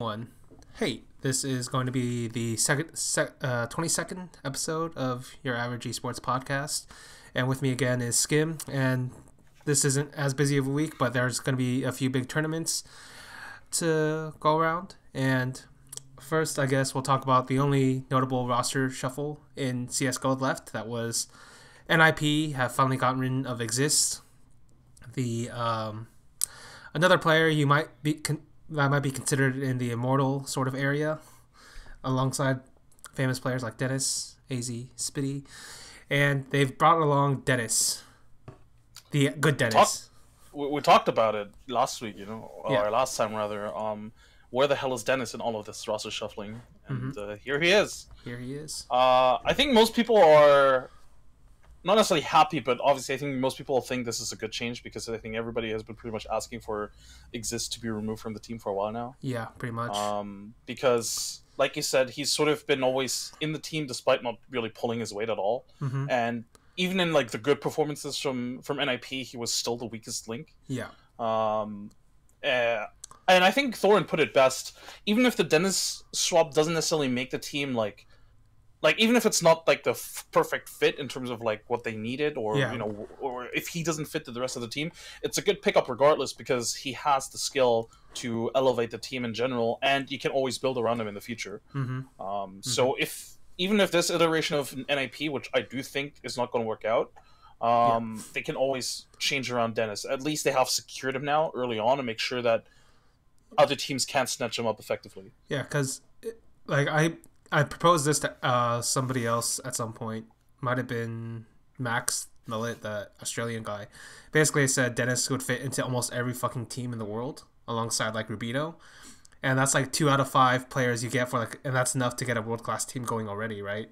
One. Hey, this is going to be the 22nd episode of your average esports podcast, and with me again is Skim. And this isn't as busy of a week, but there's going to be a few big tournaments to go around. And first, I guess we'll talk about the only notable roster shuffle in CS:GO left. That was NIP have finally gotten rid of Exist. The another player you might be that might be considered in the immortal sort of area, alongside famous players like Dennis, AZ, Spitty, and they've brought along Dennis, the good Dennis. We talked about it last week, or last time rather. Where the hell is Dennis in all of this roster shuffling? And here he is. Here he is. I think most people are not necessarily happy, but obviously I think most people think this is a good change because I think everybody has been pretty much asking for Exist to be removed from the team for a while now. Yeah, pretty much. Because, like you said, he's sort of been always in the team despite not really pulling his weight at all. And even in like the good performances from NIP, he was still the weakest link. Yeah. And I think Thorin put it best. Even if the Dennis swap doesn't necessarily make the team like even if it's not like the perfect fit in terms of like what they needed, or or if he doesn't fit to the rest of the team, it's a good pickup regardless because he has the skill to elevate the team in general, and you can always build around him in the future. So even if this iteration of NIP, which I do think is not going to work out, they can always change around Dennis. At least they have secured him now early on and make sure that other teams can't snatch him up effectively. Yeah, because I proposed this to somebody else at some point. Might have been Max Millet, the Australian guy. Basically, I said Dennis would fit into almost every fucking team in the world, alongside like Rubino, and that's like 2 out of 5 players you get for and that's enough to get a world class team going already, right?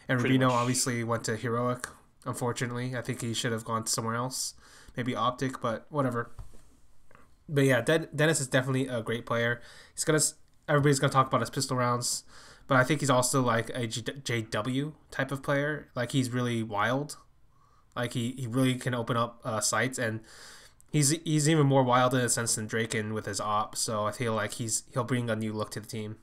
And Rubino obviously went to Heroic. Unfortunately, I think he should have gone somewhere else, maybe Optic, but whatever. But yeah, Dennis is definitely a great player. Everybody's gonna talk about his pistol rounds. But I think he's also like a JW type of player. Like he's really wild. Like he really can open up sites, and he's even more wild in a sense than Draken with his op. So I feel like he'll bring a new look to the team.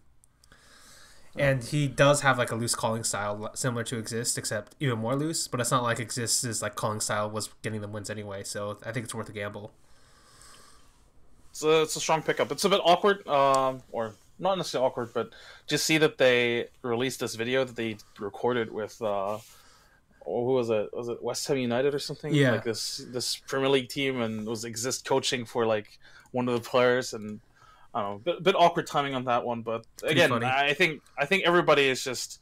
And he does have like a loose calling style similar to Exist, except even more loose. But it's not like Exist's like calling style was getting them wins anyway. So I think it's worth a gamble. So it's a strong pickup. It's a bit awkward, or not necessarily awkward, but just see that they released this video that they recorded with who was it? Was it West Ham United or something? Yeah. Like this Premier League team, and was Exist coaching for like one of the players, and I don't know, bit awkward timing on that one. But again, I think everybody is just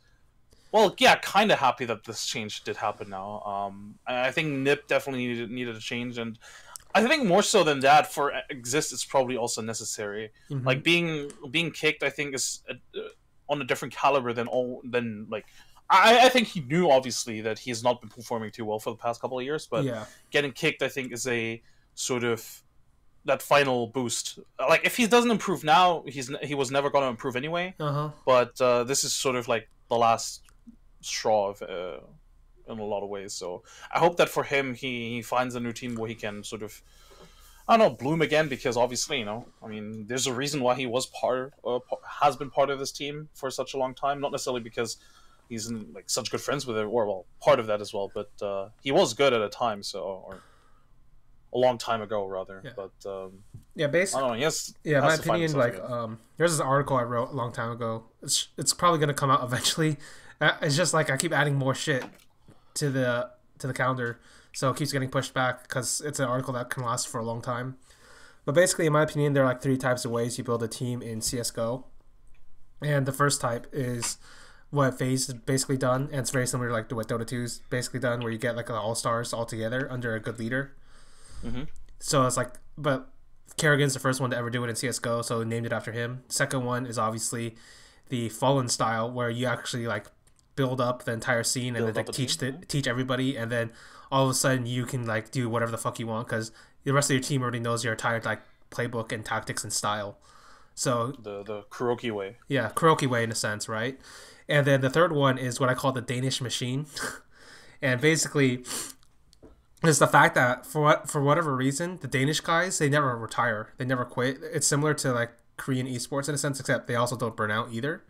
kind of happy that this change did happen now. I think NIP definitely needed a change, and I think more so than that, for Exist, it's probably also necessary. Like being kicked, I think is on a different caliber than I think he knew obviously that he has not been performing too well for the past couple of years, but getting kicked, I think, is a sort of that final boost. Like if he doesn't improve now, he was never going to improve anyway. But this is sort of like the last straw of. In a lot of ways, so I hope that for him he finds a new team where he can sort of, I don't know, bloom again, because obviously, there's a reason why he was has been part of this team for such a long time, not necessarily because he's in like such good friends with it, or part of that as well, but he was good at a time, or a long time ago rather. But basically, I don't know, my opinion, like there's this article I wrote a long time ago. It's probably gonna come out eventually. It's just like I keep adding more shit to the calendar, so it keeps getting pushed back because it's an article that can last for a long time. But basically, in my opinion, there are like 3 types of ways you build a team in CS:GO, and the first type is what FaZe has basically done, and it's very similar to like what Dota 2's basically done, where you get like the all-stars all together under a good leader. So it's like, but Kerrigan's the first one to ever do it in CS:GO, so named it after him. Second one is obviously the Fallen style, where you actually like build up the entire scene and then like teach everybody, and then all of a sudden you can like do whatever the fuck you want because the rest of your team already knows your entire like playbook and tactics and style. So the Kuroki way. Yeah, Kuroki way in a sense, right? And then the third one is what I call the Danish machine. And basically it's the fact that for whatever reason, the Danish guys, they never retire. They never quit. It's similar to like Korean esports in a sense, except they also don't burn out either.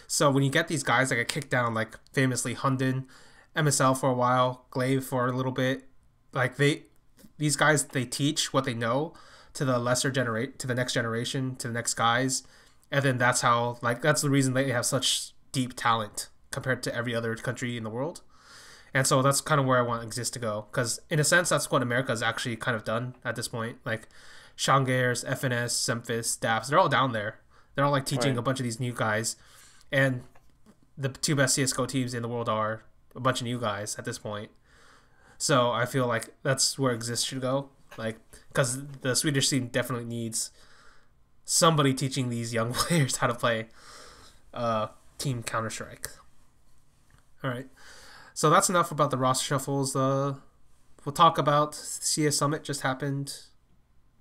So when you get these guys that get kicked down, like famously Hunden, MSL for a while, Glaive for a little bit, like these guys, they teach what they know to the to the next generation, to the next guys, and then that's how, like, that's the reason they have such deep talent compared to every other country in the world. And so that's kind of where I want Exist to go, because in a sense that's what America's actually kind of done at this point. Like Shangairs, FNS, Semphis, Daps, they're all down there. They're all like teaching a bunch of these new guys, and the two best CSGO teams in the world are a bunch of new guys at this point. So I feel like that's where Exist should go, like, because the Swedish scene definitely needs somebody teaching these young players how to play Team Counter-Strike. All right, so that's enough about the roster shuffles. We'll talk about CS Summit, just happened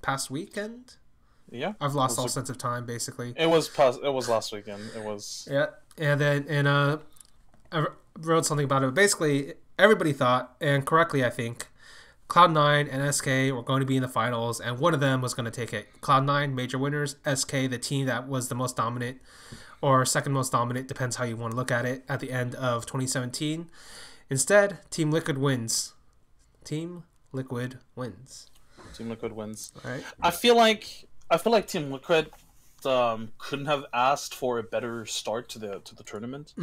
past weekend. Yeah, I've lost all sense of time basically. It was last weekend. It was, yeah, and then I wrote something about it. Basically, everybody thought, and correctly I think, Cloud9 and SK were going to be in the finals, and one of them was going to take it. Cloud9 major winners, SK the team that was the most dominant or second most dominant, depends how you want to look at it, at the end of 2017. Instead, Team Liquid wins. Team Liquid wins. Team Liquid wins. All right. I feel like Team Liquid couldn't have asked for a better start to the tournament.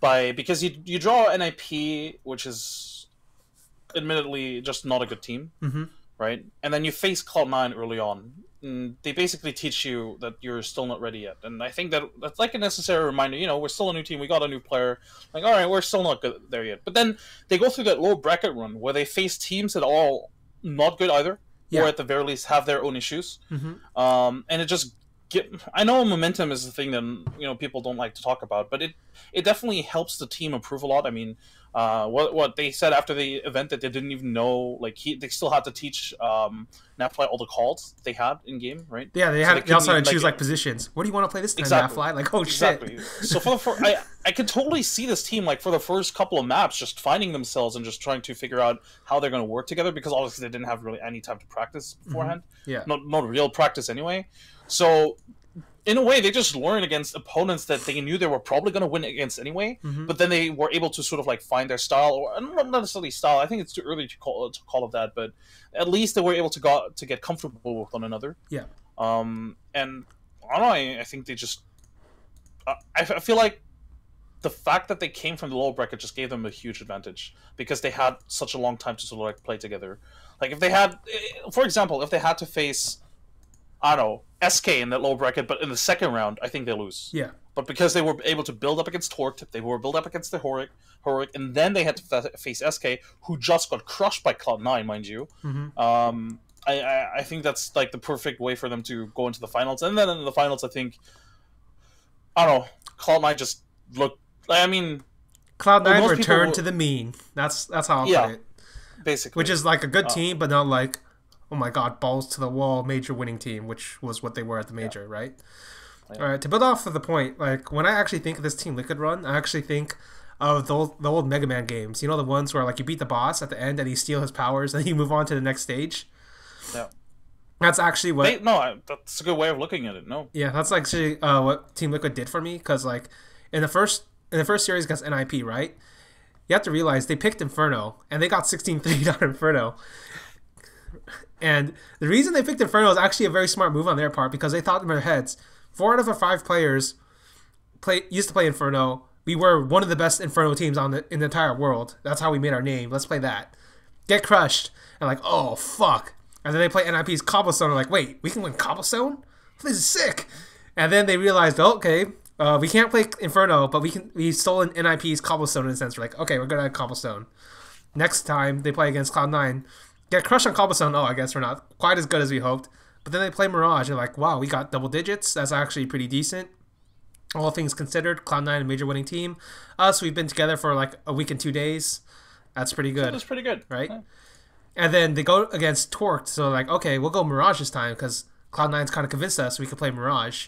Because you draw NIP, which is admittedly just not a good team, right? And then you face Cloud9 early on. They basically teach you that you're still not ready yet, and I think that's like a necessary reminder. You know, we're still a new team. We got a new player. Like, all right, we're still not good there yet. But then they go through that low bracket run where they face teams that are all not good either, or at the very least have their own issues. And it just I know momentum is the thing that people don't like to talk about, but it definitely helps the team improve a lot. I mean, what they said after the event, that they didn't even know, like, they still had to teach Napfly all the calls they had in game, right? Yeah, they also had to choose like positions. What do you want to play this time, Napfly? Like, oh shit. So I could totally see this team, like, for the first couple of maps just finding themselves and just trying to figure out how they're going to work together, because obviously they didn't have really any time to practice beforehand. Yeah, not real practice anyway. So in a way, they just learned against opponents that they knew they were probably going to win against anyway, but then they were able to sort of like find their style, or not necessarily style. I think it's too early to call it that, but at least they were able to get comfortable with one another. Yeah. And I don't know. I think they just. I feel like the fact that they came from the lower bracket just gave them a huge advantage, because they had such a long time to sort of like play together. Like, if they had, for example, if they had to face, I don't know, SK in that low bracket, but in the second round, I think they lose. Yeah. But because they were able to build up against Torque, they were built up against the Heroic, and then they had to face SK, who just got crushed by Cloud9, mind you. I think that's like the perfect way for them to go into the finals. And then in the finals, I think, I don't know, Cloud9 just looked. I mean, Cloud9 returned to the mean. That's how I'll put it. Basically, which is like a good team, but not like, oh my god, balls to the wall major winning team, which was what they were at the major, right? All right, to build off of the point, like, when I actually think of this Team Liquid run, I actually think of the old Mega Man games. You know, the ones where, like, you beat the boss at the end and you steal his powers and you move on to the next stage? Yeah. That's actually what... that's a good way of looking at it, no. Yeah, that's actually what Team Liquid did for me, because, like, in the first series against NIP, right? You have to realize they picked Inferno, and they got 16-3 on Inferno. And the reason they picked Inferno is actually a very smart move on their part, because they thought in their heads, 4 out of our 5 players used to play Inferno. We were one of the best Inferno teams in the entire world. That's how we made our name. Let's play that. Get crushed. And like, oh, fuck. And then they play NIP's Cobblestone. And like, wait, we can win Cobblestone? This is sick. And then they realized, okay, we can't play Inferno, but we stole NIP's Cobblestone in a sense. We're like, okay, we're good at Cobblestone. Next time they play against Cloud9, get crushed on Cobblestone. Oh, I guess we're not quite as good as we hoped. But then they play Mirage, and like, wow, we got double digits. That's actually pretty decent. All things considered, Cloud9 a major winning team. Us, we've been together for like a week and 2 days. That's pretty good. That's pretty good, right? Yeah. And then they go against Torque, so like, okay, we'll go Mirage this time because Cloud9's kind of convinced us we could play Mirage.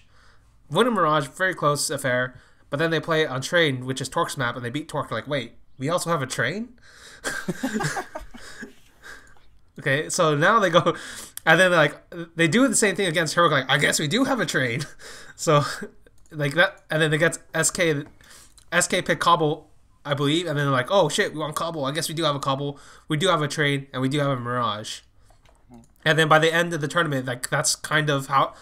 Win a Mirage, very close affair. But then they play on Train, which is Torque's map, and they beat Torque. They're like, wait, we also have a Train? Okay, so now they go And then like they do the same thing against Heroic. Like I guess we do have a train. So like that, and then they get SK pick Cobble, I believe, and then they're like, oh shit, we want Cobble. I guess we do have a Cobble. We do have a train, and we do have a Mirage. And then by the end of the tournament, like that's kind of how.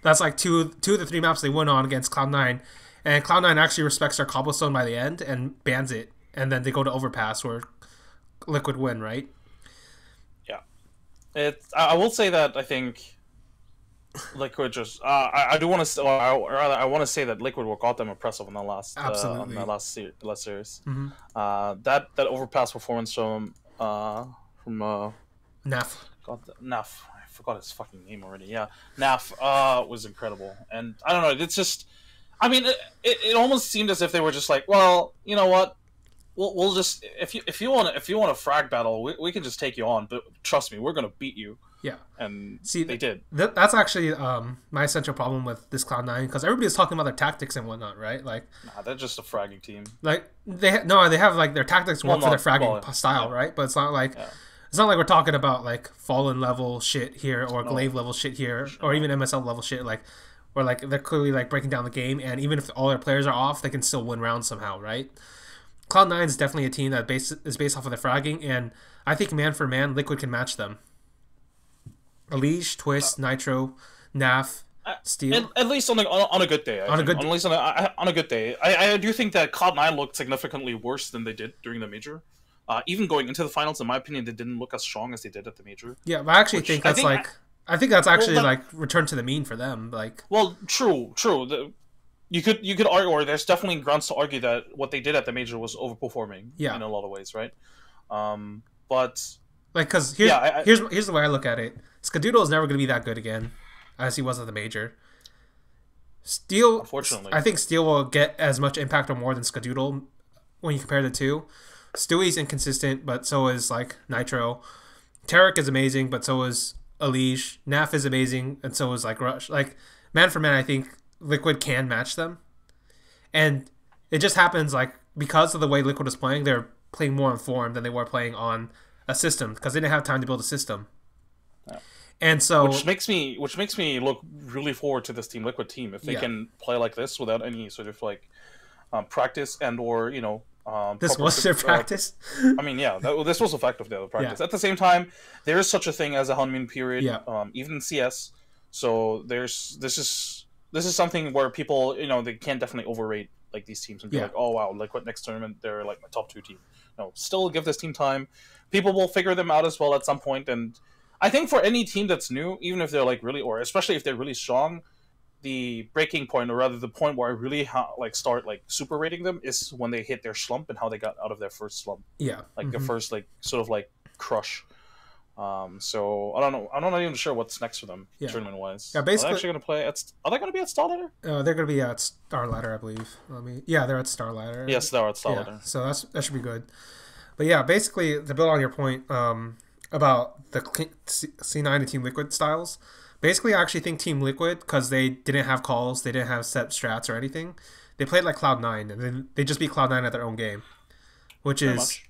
That's like two of the 3 maps they won on against Cloud9. And Cloud9 actually respects their cobblestone by the end and bans it. And then they go to Overpass where Liquid win, right? Yeah. I will say that I think Liquid just... I do want to... Or rather, I want to say that Liquid were goddamn impressive in the last... Absolutely. On that last series. Mm-hmm. That Overpass performance from Naf. God, Naf. I forgot his fucking name already. Yeah, Naf was incredible, and I don't know. It's just, I mean, it almost seemed as if they were just like, well, you know what, we'll just if you want a frag battle, we can just take you on, but trust me, we're gonna beat you. Yeah, and see, they did. That's actually my essential problem with this Cloud9 because everybody's talking about their tactics and whatnot, right? Like, nah, they're just a fragging team. Like they have like their tactics work for their fragging style, yeah. Right? But it's not like. Yeah. It's not like we're talking about like Fallen level shit here or Glaive level shit here or even MSL level shit like where like they're clearly like breaking down the game and even if all their players are off they can still win rounds somehow, right? Cloud9 is definitely a team that is based off of their fragging and I think man for man Liquid can match them. Elige, Twist, Nitro, Naf, Steel. At least on a good day. On a good day. I do think that Cloud9 looked significantly worse than they did during the major. Even going into the finals, in my opinion, they didn't look as strong as they did at the major. Yeah, but I actually think that's I think that's actually like return to the mean for them. Like, well, true. You could argue, or there's definitely grounds to argue that what they did at the major was overperforming. Yeah. In a lot of ways, right? But like, because here's the way I look at it. Skadoodle is never going to be that good again, as he was at the major. Steel, unfortunately, I think Steel will get as much impact or more than Skadoodle when you compare the two. Stewie's inconsistent, but so is like Nitro. Tarek is amazing, but so is Elige. Naf is amazing, and so is like Rush. Like man for man, I think Liquid can match them, and it just happens like because of the way Liquid was playing, they're playing more informed than they were playing on a system because they didn't have time to build a system. Yeah. And so, which makes me look really forward to this Team Liquid team if they can play like this without any sort of like practice and or this was their practice. I mean, yeah, this was effective their practice. Yeah. At the same time, there is such a thing as a honeymoon period, even in CS. So this is something where people they can definitely overrate like these teams and be like, oh wow, like what next tournament they're like my top 2 team. No, still give this team time. People will figure them out as well at some point, and I think for any team that's new, even if they're like really or especially if they're really strong. The breaking point, or rather the point where I really start like super rating them is when they hit their slump and how they got out of their first slump. Yeah, like their first like sort of like crush. So I don't know. I'm not even sure what's next for them tournament wise. Yeah, basically, are they actually going to play at? Are they going to be at Starladder? They're going to be at Starladder, I believe. They're at Starladder. Yes, they're at Starladder. Yeah, so that should be good. But yeah, basically to build on your point about the C9 and Team Liquid styles. Basically, I actually think Team Liquid, because they didn't have calls, they didn't have set strats or anything, they played like Cloud9, and then they just beat Cloud9 at their own game, which is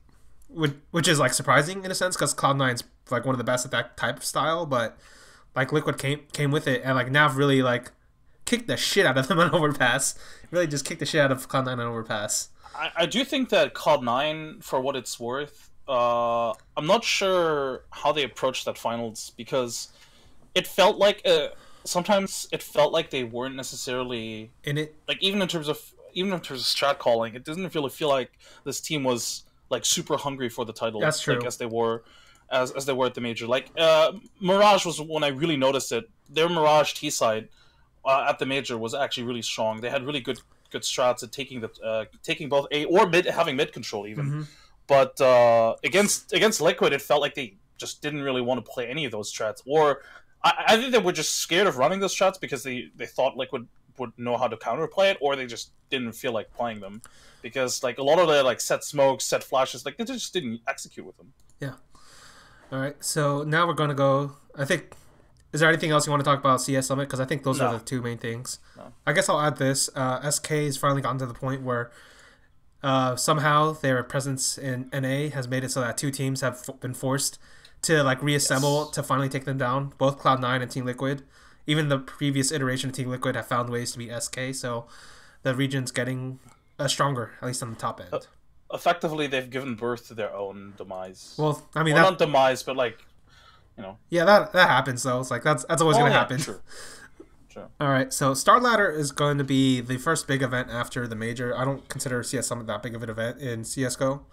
like surprising in a sense, because Cloud9's like one of the best at that type of style, but like Liquid came with it, and like Nav really like kicked the shit out of them on Overpass. Really just kicked the shit out of Cloud9 on Overpass. I do think that Cloud9, for what it's worth, I'm not sure how they approached that finals, because it felt like sometimes it felt like they weren't necessarily in it. Like even in terms of strat calling, it doesn't really feel like this team was like super hungry for the title. That's true. Like, as they were at the major. Like Mirage was when I really noticed it. Their Mirage T side at the major was actually really strong. They had really good strats at taking both A or mid, having mid control even. Mm-hmm. But against Liquid, it felt like they just didn't really want to play any of those strats, or I think they were just scared of running those shots because they thought Liquid would know how to counterplay it, or they just didn't feel like playing them because like a lot of the like set smokes, set flashes, like they just didn't execute with them. Yeah. All right. So now we're gonna go. I think. Is there anything else you want to talk about CS Summit? Because I think those are the 2 main things. No. I guess I'll add this. SK has finally gotten to the point where somehow their presence in NA has made it so that 2 teams have been forced to like reassemble to finally take them down. Both Cloud9 and Team Liquid. Even the previous iteration of Team Liquid have found ways to beat SK, so the region's getting stronger, at least on the top end. Effectively, they've given birth to their own demise. Well, I mean, not demise, but like, you know. Yeah, that happens though. It's like that's always going to happen. True. All right, so Starladder is going to be the first big event after the major. I don't consider CS Summit that big of an event in CS:GO.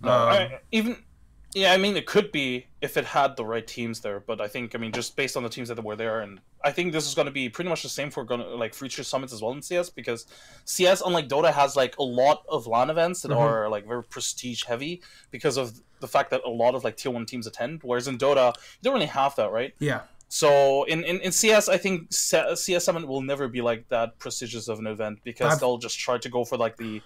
No, I mean, it could be if it had the right teams there, but I think, I mean, just based on the teams that were there, and I think this is going to be pretty much the same for like future summits as well in CS, because CS, unlike Dota, has like a lot of LAN events that are like very prestige heavy because of the fact that a lot of like tier 1 teams attend, whereas in Dota, you don't really have that, right? Yeah. So in CS, I think CS Summit will never be like that prestigious of an event because they'll just try to go for like the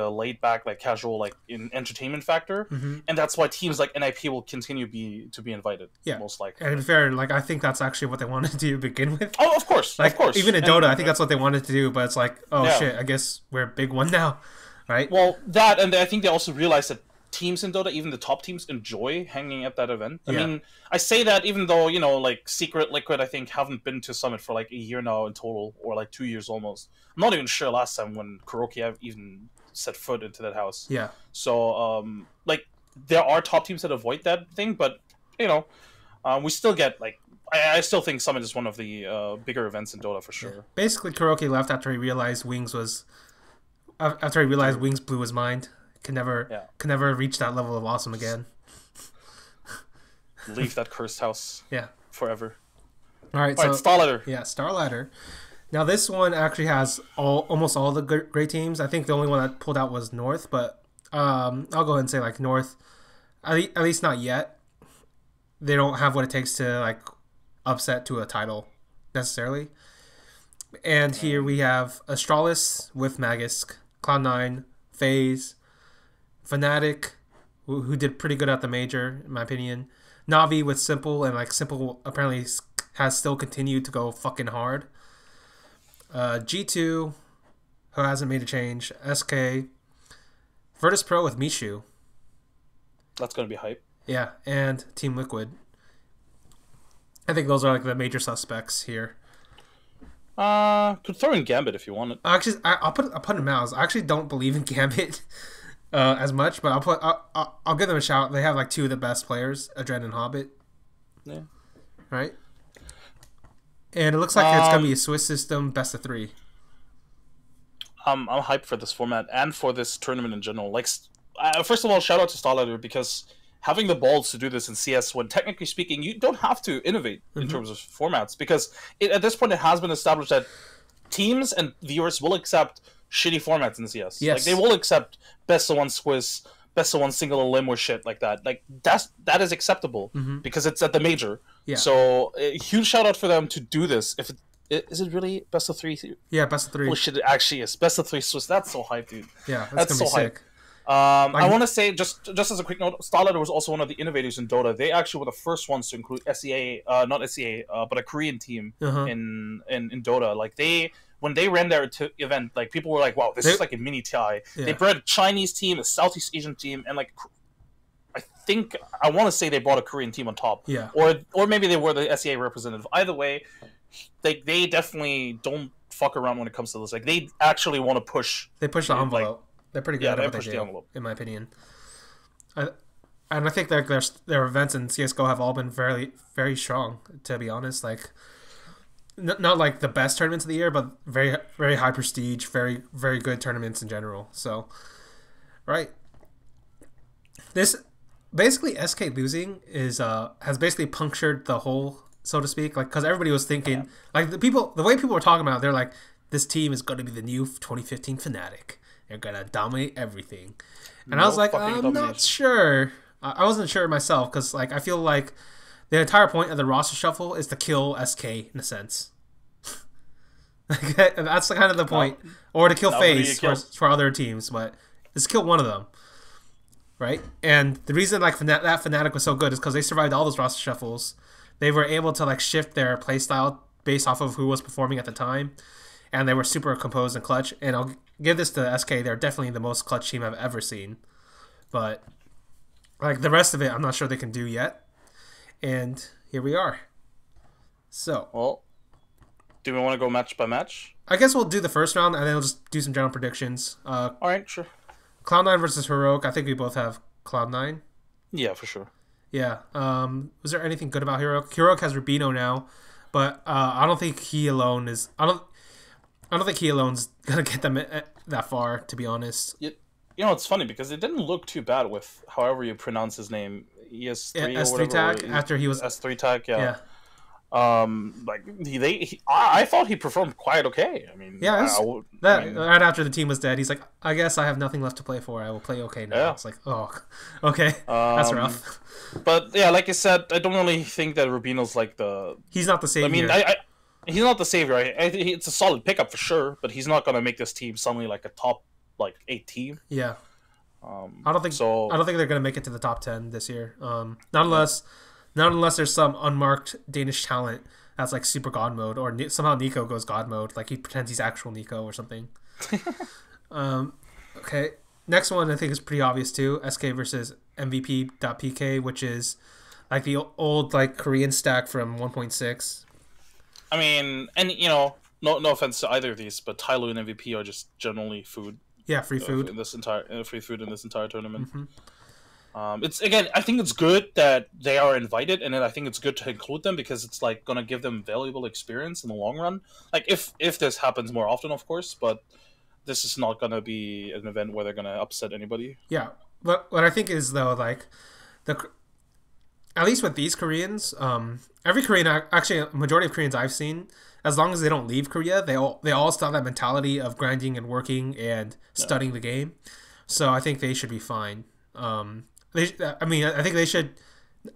laid back, like casual, like in entertainment factor, and that's why teams like NIP will continue to be invited. Yeah, most likely. And to be fair, like I think that's actually what they wanted to do to begin with. Oh, of course, like, of course. Even in Dota, I think that's what they wanted to do, but it's like, shit, I guess we're a big one now, right? Well, that, and I think they also realized that teams in Dota, even the top teams, enjoy hanging at that event. I mean, I say that even though, you know, like Secret, Liquid, I think haven't been to Summit for like a year now in total, or like 2 years almost. I'm not even sure last time when Kuroki even set foot into that house. Yeah. So, like, there are top teams that avoid that thing, but, you know, we still get, like, I still think Summit is one of the bigger events in Dota for sure. Yeah. Basically, Kuroki left after he realized Wings blew his mind. Can never reach that level of awesome again. Leave that cursed house. Yeah. Forever. All right, Starladder. Yeah, Starladder. Now this one actually has almost all the great teams. I think the only one that pulled out was North, but I'll go ahead and say like North, at least not yet. They don't have what it takes to like upset to a title necessarily. And here we have Astralis with Magisk, Cloud9, FaZe, Fnatic, who did pretty good at the major, in my opinion. Navi with Simple, and like Simple apparently has still continued to go fucking hard. G2, who hasn't made a change. SK, Virtus Pro with Mishu. That's gonna be hype. Yeah, and Team Liquid. I think those are like the major suspects here. Could throw in Gambit if you wanted. Actually, I'll put him out. I actually don't believe in Gambit as much, but I'll give them a shout. They have like two of the best players, Adren and Hobbit. Yeah. Right. And it looks like it's gonna be a Swiss system, best of 3. I'm hyped for this format and for this tournament in general. Like, first of all, shout out to Starladder because having the balls to do this in CS, when technically speaking, you don't have to innovate in terms of formats, because at this point it has been established that teams and viewers will accept shitty formats in CS. Yes. Like, they will accept best of one Swiss, best of one single elim or shit like that. Like, that is acceptable because it's at the major. Yeah. So a huge shout out for them to do this. Is it really best of 3? Yeah, best of 3. Oh shit, it actually is best of 3 Swiss. That's so hype, dude. Yeah, that's gonna be sick. I want to say, just as a quick note, Starladder was also one of the innovators in Dota. They actually were the first ones to include SEA, not SEA, but a Korean team in Dota. Like, when they ran their event, like, people were like, "Wow, this is like a mini TI." Yeah. They brought a Chinese team, a Southeast Asian team, and like, I want to say they brought a Korean team on top. Yeah. Or maybe they were the SEA representative. Either way, they definitely don't fuck around when it comes to this. Like, they actually want to push. They push the envelope. Like, they're pretty good at what they do, envelope, in my opinion. And I think that their events in CS:GO have all been very, very strong, to be honest. Like, not like the best tournaments of the year, but very, very high prestige, very, very good tournaments in general. So, right. This basically SK losing has basically punctured the hole, so to speak. Like, because everybody was thinking, like, the way people were talking about it, they're like, this team is going to be the new 2015 Fnatic. They're going to dominate everything. And I was like, I'm not sure. I wasn't sure myself, because like, I feel like the entire point of the roster shuffle is to kill SK in a sense. That's kind of the point. Or to kill FaZe for other teams, but it's kill one of them. Right? And the reason like that Fnatic was so good is because they survived all those roster shuffles. They were able to like shift their playstyle based off of who was performing at the time. And they were super composed and clutch. And I'll give this to SK. They're definitely the most clutch team I've ever seen. But like the rest of it, I'm not sure they can do yet. And here we are. So, well, do we want to go match by match? I guess we'll do the first round, and then we'll just do some general predictions. All right, sure. Cloud9 versus Heroic. I think we both have Cloud9. Yeah, for sure. Yeah. Was there anything good about Heroic? Heroic has Rubino now, but I don't think he alone is. I don't think he alone's gonna get them that far. To be honest. You know, it's funny because it didn't look too bad with however you pronounce his name. ES3 S3 or whatever. tag after he was S3 tag. Yeah. Like I thought he performed quite okay. I mean, yeah, right after the team was dead, he's like, I guess I have nothing left to play for. I will play okay now. Yeah. It's like, oh, okay, that's rough. But yeah, like I said, I don't really think that Rubino's like he's not the savior. I mean, he's not the savior. It's a solid pickup for sure, but he's not gonna make this team suddenly like a top 8 team. Yeah. I don't think they're gonna make it to the top 10 this year. Not unless there's some unmarked Danish talent that's like super god mode, or somehow Nico goes god mode, like he pretends he's actual Nico or something. Okay, next one I think is pretty obvious too. SK versus MVP.PK, which is like the old like Korean stack from 1.6. I mean, and you know, no offense to either of these, but Tyloo and MVP are just generally food. Yeah, free food in this entire tournament. Mm-hmm. It's again, I think it's good that they are invited, and then I think it's good to include them because it's like gonna give them valuable experience in the long run. Like if this happens more often, of course, but this is not gonna be an event where they're gonna upset anybody. Yeah, but what I think is though, like at least with these Koreans, every Korean, actually a majority of Koreans I've seen, as long as they don't leave Korea, they all still have that mentality of grinding and working and studying the game. So I think they should be fine. I think they should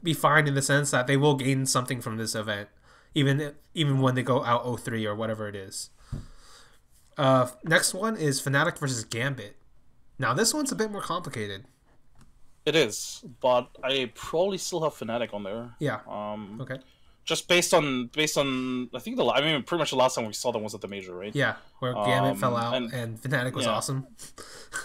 be fine in the sense that they will gain something from this event, even when they go out 0-3 or whatever it is. Next one is Fnatic versus Gambit. Now this one's a bit more complicated. It is, but I probably still have Fnatic on there. Yeah. Okay. Just based on I think pretty much the last time we saw them was at the major, right? Yeah, where Gambit fell out and Fnatic was awesome.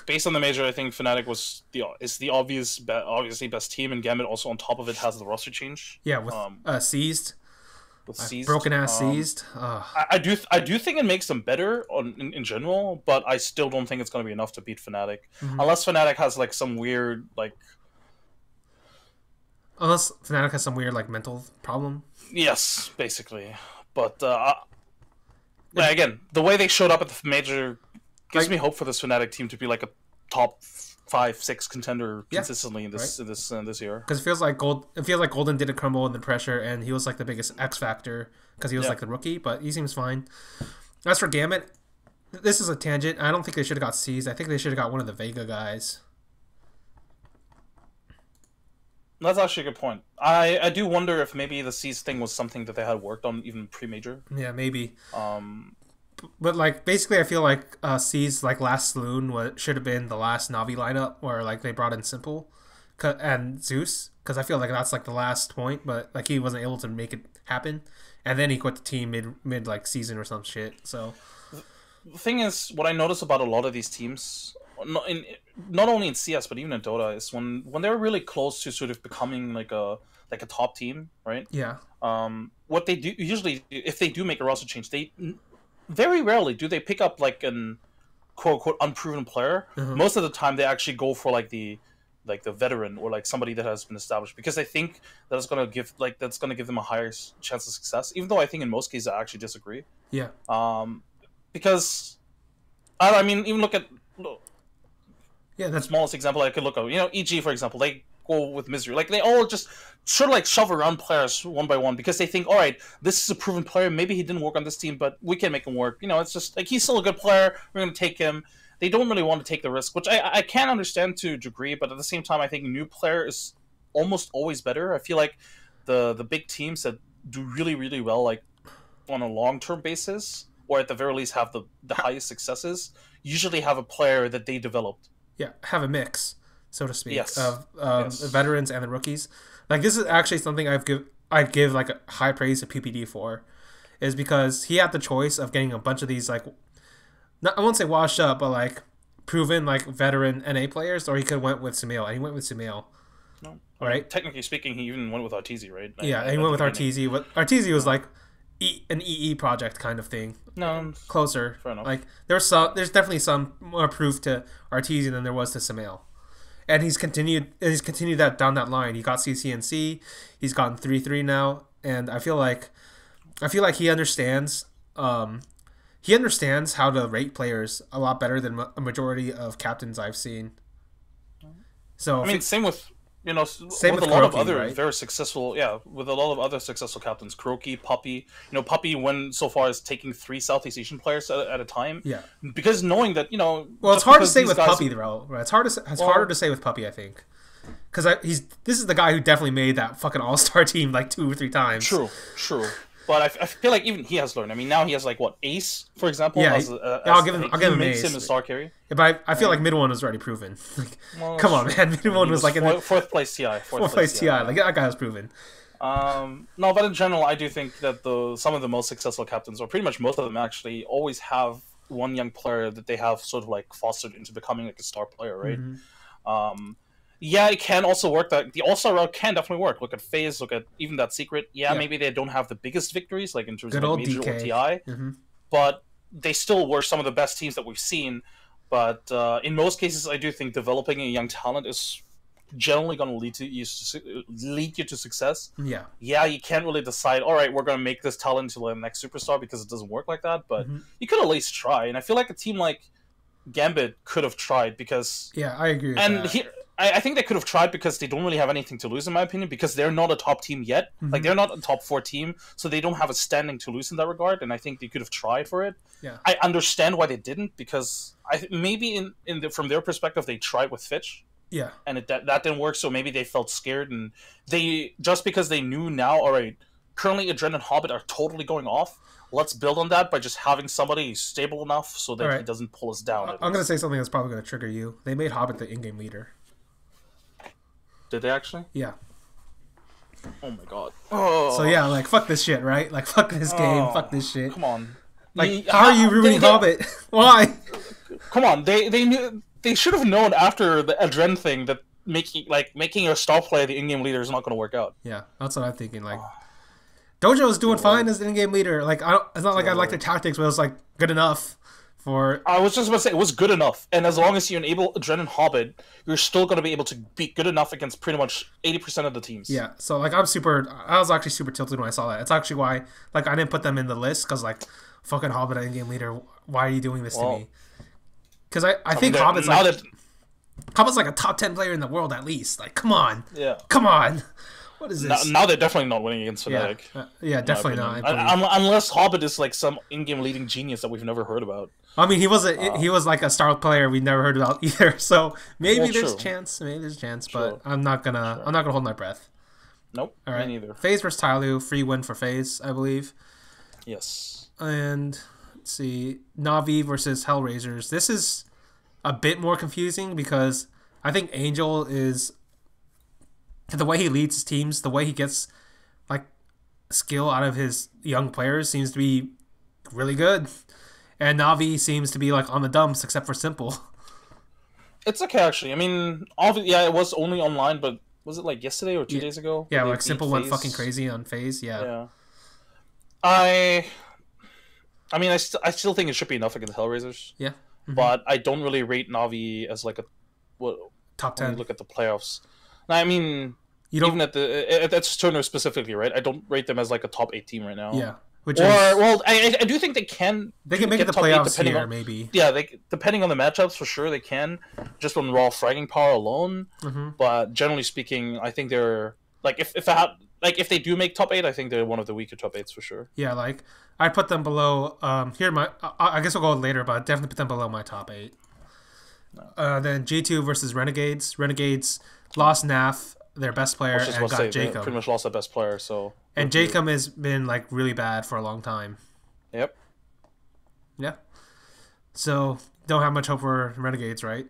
Based on the major, I think Fnatic is the obviously best team, and Gambit also on top of it has the roster change. Yeah, with Seized. With Seized. Broken ass Seized. I do think it makes them better in general, but I still don't think it's going to be enough to beat Fnatic. Mm-hmm. Unless Fnatic has like some weird mental problem. Yes, basically. But again, the way they showed up at the major gives me hope for this Fnatic team to be like a top 5-6 contender consistently in this year. Because it feels like Golden didn't crumble under pressure, and he was like the biggest X factor because he was like the rookie. But he seems fine. As for Gambit, this is a tangent. I don't think they should have got Seized. I think they should have got one of the Vega guys. That's actually a good point. I do wonder if maybe the Seas thing was something that they had worked on even pre-major. Yeah, maybe. But like basically, I feel like Seas like last Saloon should have been the last Navi lineup where like they brought in Simple and Zeus, because I feel like that's like the last point, but like he wasn't able to make it happen, and then he quit the team mid like season or some shit. So the thing is, what I notice about a lot of these teams, not only in CS but even in Dota, is when they're really close to sort of becoming like a top team, right? Yeah. What they do usually, if they do make a roster change, they very rarely do they pick up like an quote unquote unproven player. Mm-hmm. Most of the time, they actually go for like the veteran or like somebody that has been established, because they think that's gonna give them a higher chance of success. Even though I think in most cases I actually disagree. Yeah. Because I mean, even look at. Yeah, the smallest example I could look at, EG, for example, they go with Misery. Like, they all just sort of like shove around players one by one because they think, all right, this is a proven player. Maybe he didn't work on this team, but we can make him work. It's just like, he's still a good player. We're going to take him. They don't really want to take the risk, which I can understand to a degree, but at the same time, I think a new player is almost always better. I feel like the big teams that do really, really well, like on a long-term basis, or at the very least have the highest successes, usually have a player that they developed. Yeah, have a mix, so to speak, yes. of the veterans and the rookies. Like, this is actually something I'd give like a high praise to PPD for, is because he had the choice of getting a bunch of these like, I won't say washed up, but like proven like veteran NA players, or he could have went with Sumail, and he went with Sumail. No. Right? Technically speaking, he even went with Arteezy, right? Yeah, he went with Arteezy. Arteezy was like an EE project kind of thing. No, closer. fair enough. Like there's definitely some more proof to Arteezy than there was to Samael. And he's continued that down that line. He got CCNC, he's gotten 3-3 now, and I feel like he understands how to rate players a lot better than a majority of captains I've seen. So I mean, same with with a lot of other very successful, with a lot of other successful captains, Kuroki, Puppy. Puppy went so far as taking 3 Southeast Asian players at a time. Yeah, because knowing that well, it's hard to say with Puppy though. Right? It's harder to say with Puppy, I think, because this is the guy who definitely made that fucking all-star team like 2 or 3 times. True. But I feel like even he has learned. I mean, now he has like what, Ace, for example. Yeah, I'll give him Ace. Him a star carry. Yeah, but I feel like mid one was already proven. Come on, man, mid one was like fourth place TI. Fourth place TI. Like that guy was proven. No, but in general, I do think that some of the most successful captains, or pretty much most of them, actually always have one young player that they have sort of like fostered into becoming like a star player, right? Mm-hmm. Yeah, it can also work. That the All-Star route can definitely work. Look at FaZe, look at even that Secret. Yeah, maybe they don't have the biggest victories, like in terms of like Major or TI, but they still were some of the best teams that we've seen. But in most cases, I do think developing a young talent is generally going to lead you to success. Yeah, you can't really decide, all right, we're going to make this talent into the next superstar, because it doesn't work like that. But you could at least try. And I feel like a team like Gambit could have tried, because... Yeah, I agree with that. I think they could have tried because they don't really have anything to lose, in my opinion, because they're not a top team yet. Like, they're not a top 4 team, so they don't have a standing to lose in that regard, and I think they could have tried for it. Yeah. I understand why they didn't, because maybe from their perspective, they tried with Fitch. Yeah. And that didn't work, so maybe they felt scared, and just because they knew now, all right, currently Adren and Hobbit are totally going off, let's build on that by just having somebody stable enough so that he doesn't pull us down. I'm going to say something that's probably going to trigger you. They made Hobbit the in-game leader. Did they actually? Yeah. Oh my god. Oh. So yeah, like fuck this shit, right? Like fuck this game, fuck this shit. Come on. Like how are you ruining Hobbit? Why? Come on, they should have known after the Adren thing that making a star player the in-game leader is not going to work out. Yeah, that's what I'm thinking. Like Dojo's doing fine as the in-game leader. Like it's not like I like their tactics, but it was like good enough. I was just about to say, it was good enough, and as long as you enable Adren and Hobbit, you're still going to be able to be good enough against pretty much 80% of the teams. Yeah, so like I was actually super tilted when I saw that. It's actually why like I didn't put them in the list, because like fucking Hobbit in-game leader, why are you doing this to me? Because I think Hobbit's like a top 10 player in the world at least. Like, come on. Yeah. Come on. What is this? Now they're definitely not winning against Fnatic. Yeah, definitely not. Unless Hobbit is like some in-game leading genius that we've never heard about. I mean, he was like a star player we never heard about either. So maybe there's a chance. Maybe there's a chance, but I'm not gonna hold my breath. Nope. All right. Me neither. FaZe versus Tyloo, free win for FaZe, I believe. Yes. And let's see, Na'Vi versus Hellraisers. This is a bit more confusing because I think Angel is, the way he leads his teams, the way he gets like skill out of his young players seems to be really good. And Na'Vi seems to be like on the dumps except for Simple. It's okay actually. I mean, it was only online, but was it like yesterday or 2 days ago? Yeah, like Simple went fucking crazy on FaZe. Yeah. I mean, I still think it should be enough against Hellraisers. Yeah. But I don't really rate Na'Vi as like top 10. When you look at the playoffs. I mean, you don't even at that's Turner specifically, right? I don't rate them as like a top 8 team right now. Yeah. I do think they can. They can make it the playoffs here, maybe. Yeah, depending on the matchups, for sure they can. Just on raw fragging power alone. But generally speaking, I think they're like if they do make top 8, I think they're one of the weaker top 8s for sure. Yeah, like I put them below. I guess we'll go later, but I definitely put them below my top 8. No. Then G2 versus Renegades. Renegades lost Naf, their best player, and got Jacob. Pretty much lost their best player, so. And Jacob has been like really bad for a long time. Yep. Yeah. So don't have much hope for Renegades, right?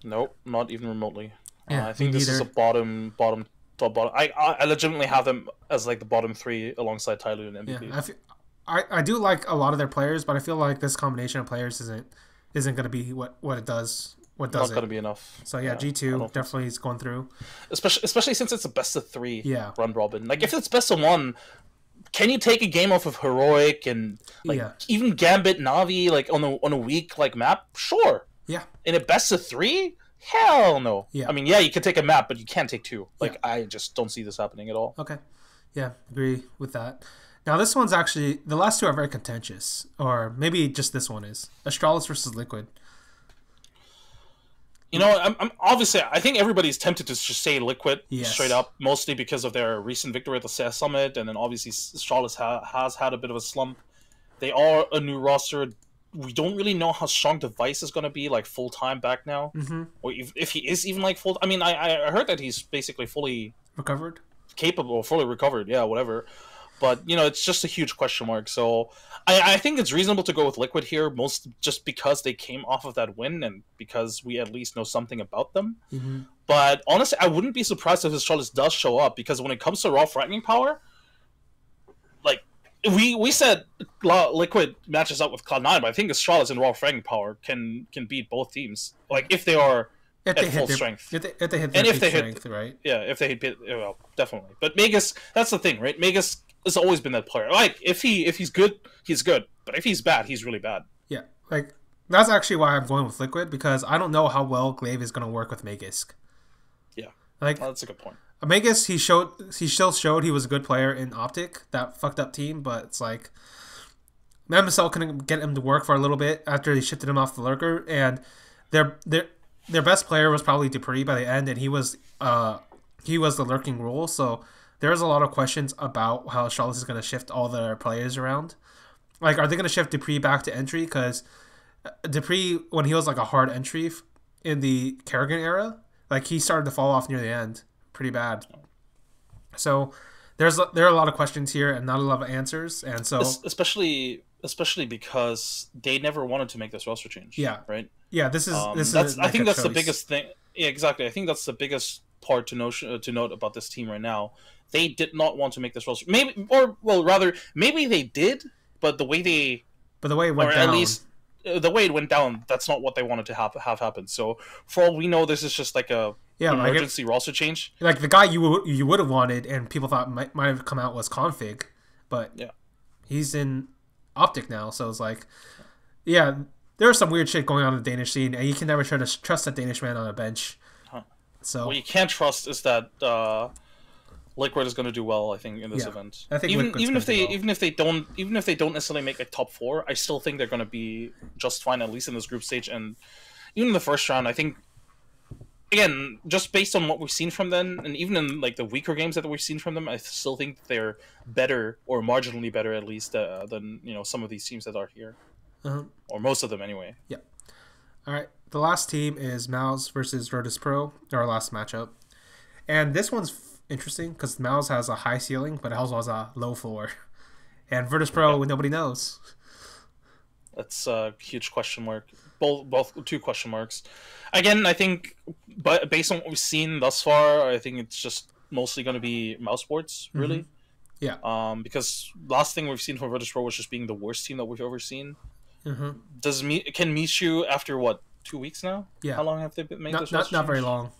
Nope, not even remotely. Yeah, I think this is a bottom. I legitimately have them as like the bottom 3 alongside Tyloo and MVP. Yeah, I do like a lot of their players, but I feel like this combination of players isn't going to be what it does what does not going to be enough. So yeah, G2 definitely is going through. Especially since it's a best of 3 Yeah. round robin. Like if it's best of 1, can you take a game off of Heroic and like even Gambit Navi like on a weak like map? Sure. Yeah. In a best of 3? Hell no. Yeah. I mean, yeah, you can take a map, but you can't take 2. Like I just don't see this happening at all. Okay. Yeah, agree with that. Now this one's actually the last 2 are very contentious, or maybe just this one is Astralis versus Liquid. You know, I'm obviously I think everybody's tempted to just say Liquid straight up, mostly because of their recent victory at the CS Summit, and then obviously Astralis has had a bit of a slump. They are a new roster. We don't really know how strong Device is going to be like full time back now, or if he is even like full. I mean, I heard that he's basically fully recovered, capable, fully recovered. Yeah, whatever. But you know, it's just a huge question mark. So I think it's reasonable to go with Liquid here, most just because they came off of that win and because we at least know something about them. But honestly, I wouldn't be surprised if Astralis does show up, because when it comes to raw fragmenting power, like we said Liquid matches up with Cloud9, but I think Astralis and raw fragmenting power can beat both teams, like if they are at full strength. If they hit their strength, right? Yeah, if they hit, well, definitely. But Magus, that's the thing, right? Magus has always been that player. Like if he's good, he's good. But if he's bad, he's really bad. Yeah, like that's actually why I'm going with Liquid, because I don't know how well Glaive is going to work with Magus. Yeah, like that's a good point. Magus, he still showed he was a good player in Optic, that fucked up team, but it's like MSL couldn't get him to work for a little bit after they shifted him off the lurker, and their best player was probably Dupree by the end, and he was the lurking role, so there's a lot of questions about how Astralis is going to shift all their players around. Like, are they going to shift Dupree back to entry? Because Dupree, when he was like a hard entry in the Kerrigan era, like he started to fall off near the end pretty bad. So there are a lot of questions here and not a lot of answers, and so especially because they never wanted to make this roster change. Yeah. Right. Yeah. This is I think that's the biggest thing. Yeah, exactly. I think that's the biggest part to note about this team right now. They did not want to make this roster. Maybe they did, but the way it went down, at least the way it went down, that's not what they wanted to have happen. So for all we know, this is just like a emergency roster change. Like the guy you would have wanted, and people thought might have come out was Config, but he's in Optic now, so it's like, there's some weird shit going on in the Danish scene, and you can never try to trust a Danish man on a bench. So what you can't trust is that Liquid is going to do well, I think, in this event. I think even if they don't necessarily make a top 4, I still think they're going to be just fine, at least in this group stage. And even in the first round, I think, again, just based on what we've seen from them, and even in like the weaker games that we've seen from them, I still think they're better, or marginally better at least, than some of these teams that are here, or most of them anyway. Yeah. All right. The last team is Mouse versus Virtus Pro, our last matchup, and this one's interesting because Mouse has a high ceiling, but it also has a low floor, and Virtus Pro, nobody knows. That's a huge question mark. Both 2 question marks. Again, I think, but based on what we've seen thus far, I think it's just mostly going to be Mouse Sports, really. Yeah. Because last thing we've seen from Virtus Pro was just being the worst team that we've ever seen. Can Michu, after what, 2 weeks now? Yeah. How long have they made this? Not very long.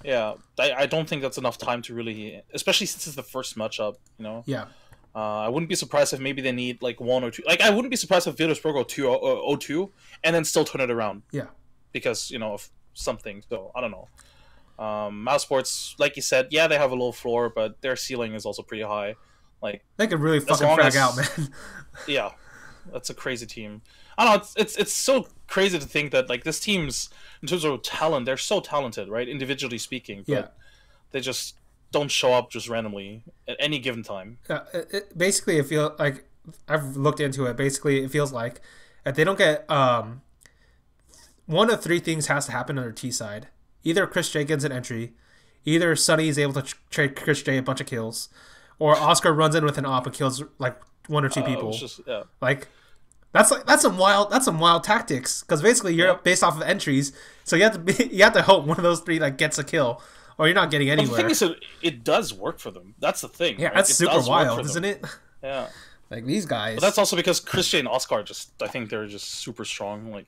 Yeah, I don't think that's enough time to really, especially since it's the first matchup. Yeah. I wouldn't be surprised if maybe they need like 1 or 2. Like I wouldn't be surprised if Virtus Pro go 2-0-2 and then still turn it around. Yeah. Because of something. So I don't know. Mouse Sports, like you said, they have a low floor, but their ceiling is also pretty high. Like they could really fucking frag out, man. Yeah, that's a crazy team. I don't know. It's so crazy to think that like this team's, in terms of talent, they're so talented, right? Individually speaking, but they just don't show up just randomly at any given time. Basically, it feels like, I've looked into it. Basically, it feels like if they don't get 1 of 3 things has to happen on their T side. Either Chris J gets an entry, either Sunny is able to trade Chris J a bunch of kills, or Oscar runs in with an op and kills like 1 or 2 people. Like that's some wild tactics, because basically you're based off of entries, so you have to hope one of those 3 like gets a kill, or you're not getting anywhere. But the thing is, it does work for them. That's the thing. Yeah, right? That's super wild, isn't it? Yeah. Like these guys. But that's also because Chris J and Oscar I think they're just super strong. Like,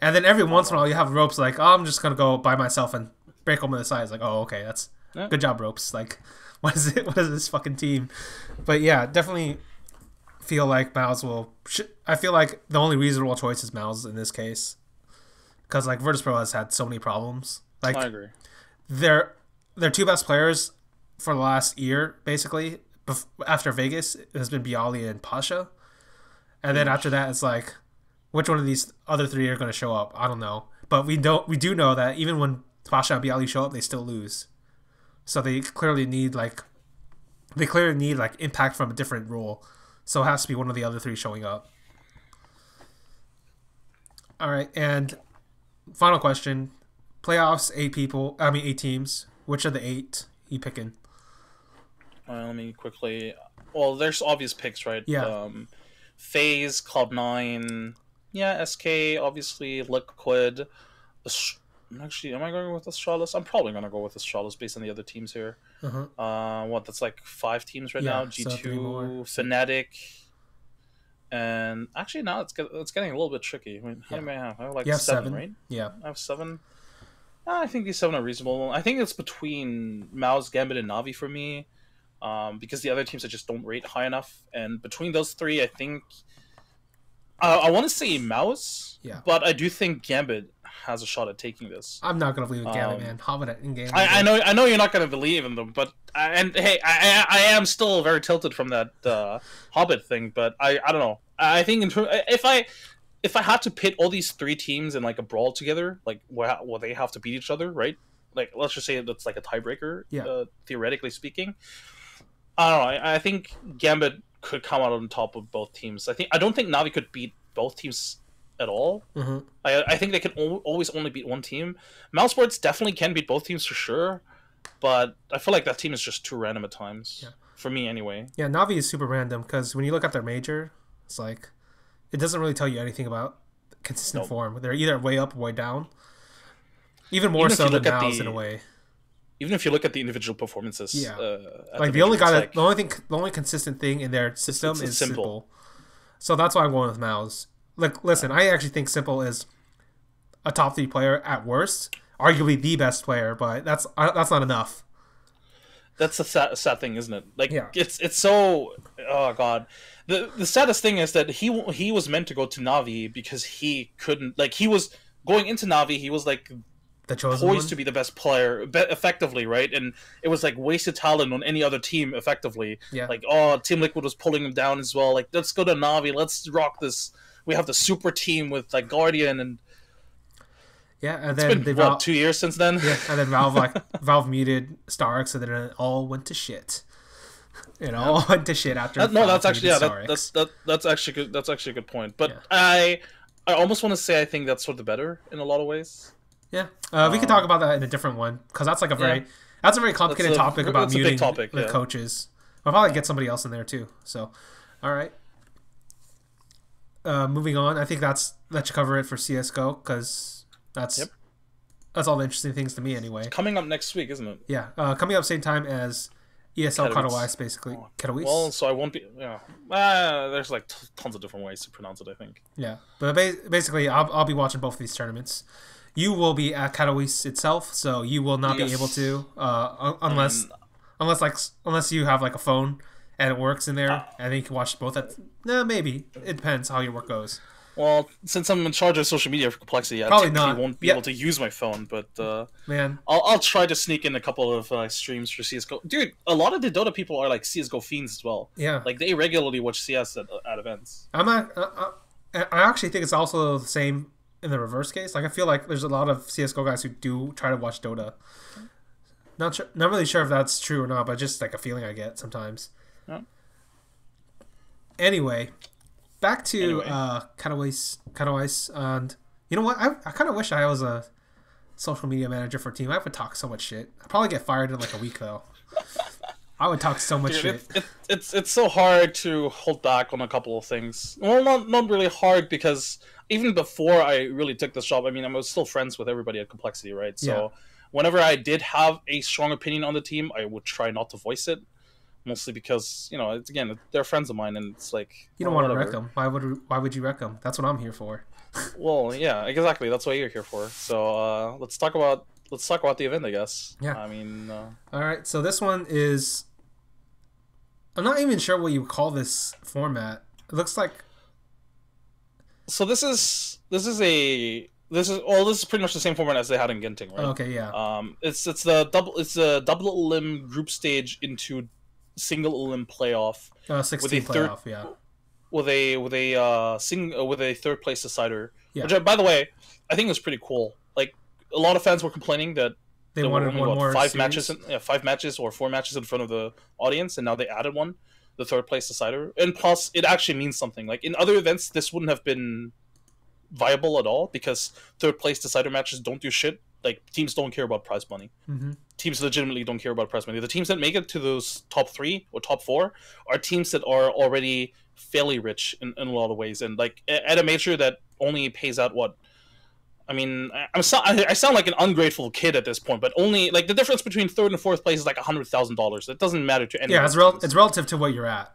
And then every once in a while you have ropes like, oh, I'm just gonna go by myself and break open the sides. Like, oh, okay, that's good job, ropes. Like, what is it? What is this fucking team? But yeah, definitely feel like Mouse will. I feel like the only reasonable choice is Mouse in this case, because like Virtus.pro has had so many problems. Like, I agree. Their two best players for the last year, basically, after Vegas, has been Bialy and Pasha, and then after that, it's like, which one of these other three are going to show up? I don't know, but we do know that even when Pasha and Bialy show up, they still lose. So they clearly need impact from a different role. So it has to be one of the other three showing up. All right, and final question: playoffs, 8 teams. Which of the 8 you picking? Let me quickly. Well, there's obvious picks, right? Yeah. FaZe, Cloud9, yeah, SK, obviously, Liquid. Actually, am I going with Astralis? I'm probably going to go with Astralis based on the other teams here. That's like 5 teams right now. G2, so Fnatic, and actually now it's getting a little bit tricky. I mean, how many I have? I have like 7, right? Yeah. I have 7. I think these 7 are reasonable. I think it's between Mouse, Gambit, and Navi for me, because the other teams I just don't rate high enough. And between those 3, I think I want to say Mouse, but I do think Gambit has a shot at taking this. I'm not gonna believe in Gambit, man. Hobbit in game. I know you're not gonna believe in them, but I am still very tilted from that Hobbit thing. But I don't know. I think if I had to pit all these 3 teams in like a brawl together, like where they have to beat each other, right? Like let's just say that's like a tiebreaker, theoretically speaking. I don't know. I think Gambit could come out on top of both teams. I don't think Navi could beat both teams at all. I think they can always only beat one team. Mousesports definitely can beat both teams for sure, but I feel like that team is just too random at times. For me, anyway. Yeah, Navi is super random because when you look at their major, it's like it doesn't really tell you anything about consistent form. They're either way up or way down. Even more so than Mouse in a way. Even if you look at the individual performances, like the only consistent thing in their system is Simple. So that's why I'm going with Mouse. Like, listen, I actually think Simple is a top 3 player at worst, arguably the best player, but that's not enough. That's a sad thing, isn't it? Like, it's so, oh god. The saddest thing is that he was meant to go to Navi because he couldn't, like, he was going into Navi, he was like poised to be the best player effectively, right? And it was like wasted talent on any other team effectively. Like, Team Liquid was pulling him down as well. Like, let's go to Navi, let's rock this. We have the super team with like Guardian and and then it's been 2 years since then. And then Valve muted Starks, and then it all went to shit. It all went to shit after. That's actually that's actually good. That's actually a good point. But I almost want to say I think that's for the better in a lot of ways. We can talk about that in a different one because that's like a very complicated topic about muting the coaches. I'll probably get somebody else in there too. So, all right. Moving on, I think that should cover it for CS:GO because that's all the interesting things to me anyway. It's coming up next week, isn't it? Yeah, coming up same time as ESL Katowice, basically. Katowice. Well, so I won't be. There's like tons of different ways to pronounce it, I think. Yeah, but basically, I'll be watching both of these tournaments. You will be at Katowice itself, so you will not be able to unless you have like a phone and it works in there, and then you can watch both at... No, maybe. It depends how your work goes. Well, since I'm in charge of social media for Complexity, I won't be able to use my phone, but man, I'll try to sneak in a couple of streams for CSGO. Dude, a lot of the Dota people are like CSGO fiends as well. Yeah. Like, they regularly watch CS at events. I actually think it's also the same in the reverse case. Like, I feel like there's a lot of CSGO guys who do try to watch Dota. Not really sure if that's true or not, but just like a feeling I get sometimes. Anyway, back to Katowice, and you know what? I kind of wish I was a social media manager for a team. I would talk so much shit. I'd probably get fired in like a week though. I would talk so much shit. It's so hard to hold back on a couple of things. Well, not really hard because even before I really took this job, I mean, I was still friends with everybody at Complexity, right? So whenever I did have a strong opinion on the team, I would try not to voice it. Mostly because, you know, they're friends of mine, and it's like... You don't want to wreck them. Why would you wreck them? That's what I'm here for. Well, yeah, exactly. That's what you're here for. So let's talk about the event, I guess. Yeah. I mean, all right. So this one is. I'm not even sure what you would call this format. It looks like. So this is pretty much the same format as they had in Genting, right? Okay, yeah. It's the double elim group stage into single elim playoff. 16 playoff, yeah. With a third place decider, Yeah. which by the way, I think is pretty cool. Like a lot of fans were complaining that they wanted only, one more five series? matches, 5 matches or 4 matches in front of the audience, and now they added one, the third place decider, and plus it actually means something. Like in other events, this wouldn't have been viable at all because third place decider matches don't do shit. Like teams don't care about prize money. Mm-hmm. Teams legitimately don't care about prize money. The teams that make it to those top 3 or top 4 are teams that are already fairly rich in a lot of ways, and like at a major that only pays out what. I mean, I sound like an ungrateful kid at this point, but only like the difference between third and fourth place is like $100,000. It doesn't matter to anyone. Yeah, it's relative to what you're at.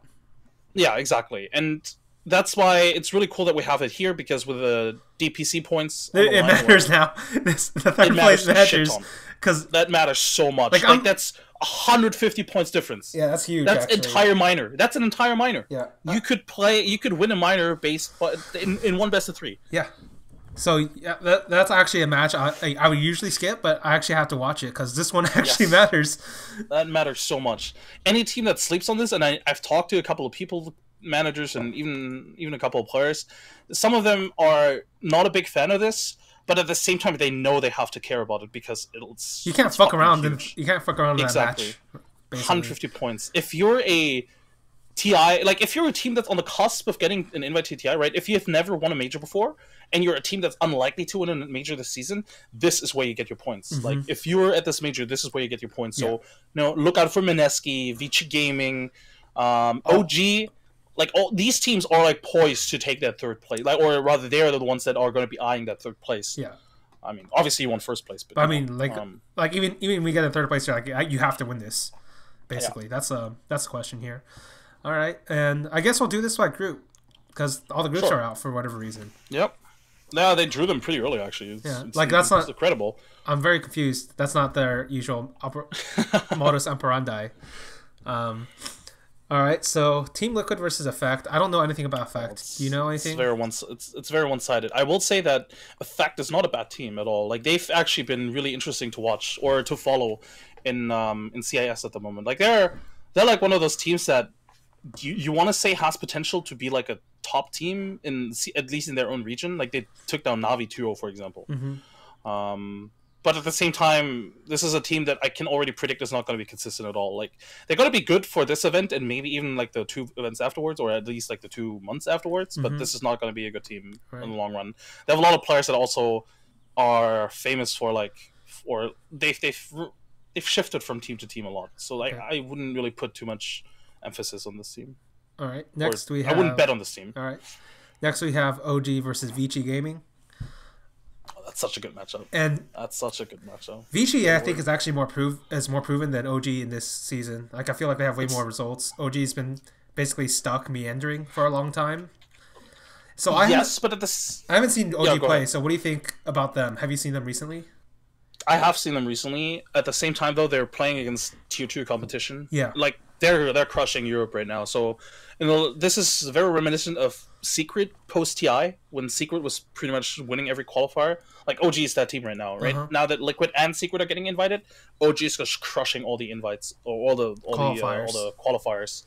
Yeah, exactly, and that's why it's really cool that we have it here because with the DPC points, it matters now. The third place matters because that matters so much. Like that's 150 points difference. Yeah, that's huge. That's entire minor. That's an entire minor. Yeah, you could win a minor based in one best of 3. Yeah. So yeah, that's actually a match I would usually skip, but I actually have to watch it because this one actually matters. That matters so much. Any team that sleeps on this, and I've talked to a couple of people, managers, and even a couple of players. Some of them are not a big fan of this, but at the same time, they know they have to care about it because you can't fuck around. You can't fuck around in that match. 150 points. If you're a TI, like if you're a team that's on the cusp of getting an invite to TI, right? If you've never won a major before and you're a team that's unlikely to win a major this season, this is where you get your points. Mm-hmm. Like if you're at this major, this is where you get your points. So look out for Mineski, Vici Gaming, OG. Like all these teams are like poised to take that third place, like, or rather, they are the ones that are going to be eyeing that third place. Yeah, I mean, obviously you won first place, but I mean, like even when we get a third place, you're like you have to win this. Basically, that's the question here. All right, and I guess we'll do this by group because all the groups are out for whatever reason. Yep. Yeah, they drew them pretty early actually. That's not incredible. I'm very confused. That's not their usual modus operandi. All right, so Team Liquid versus Effect. I don't know anything about Effect. Do you know anything? It's very one-sided. I will say that Effect is not a bad team at all. Like they've actually been really interesting to watch or to follow in CIS at the moment. Like they're like one of those teams that you want to say has potential to be like a top team at least in their own region. Like they took down Navi 2-0, for example. Mm-hmm. But at the same time, this is a team that I can already predict is not going to be consistent at all. Like they're going to be good for this event and maybe even like the 2 events afterwards, or at least like the 2 months afterwards. Mm-hmm. But this is not going to be a good team in the long run. They have a lot of players that also are famous for or they've shifted from team to team a lot. So like I wouldn't really put too much emphasis on this team. All right. Next we have. I wouldn't bet on this team. All right. Next we have OG versus Vici Gaming. That's such a good matchup. And that's such a good matchup. Vici, I think, is actually more proven than OG in this season. Like I feel like they have way more results. OG's been basically stuck meandering for a long time. So I haven't seen OG play. Ahead. So what do you think about them? Have you seen them recently? I have seen them recently. At the same time, though, they're playing against tier 2 competition. Yeah, like they're crushing Europe right now. So, this is very reminiscent of Secret post TI when Secret was pretty much winning every qualifier. Like OG is that team right now, right? Now that Liquid and Secret are getting invited, OG is just crushing all the invites or all the qualifiers.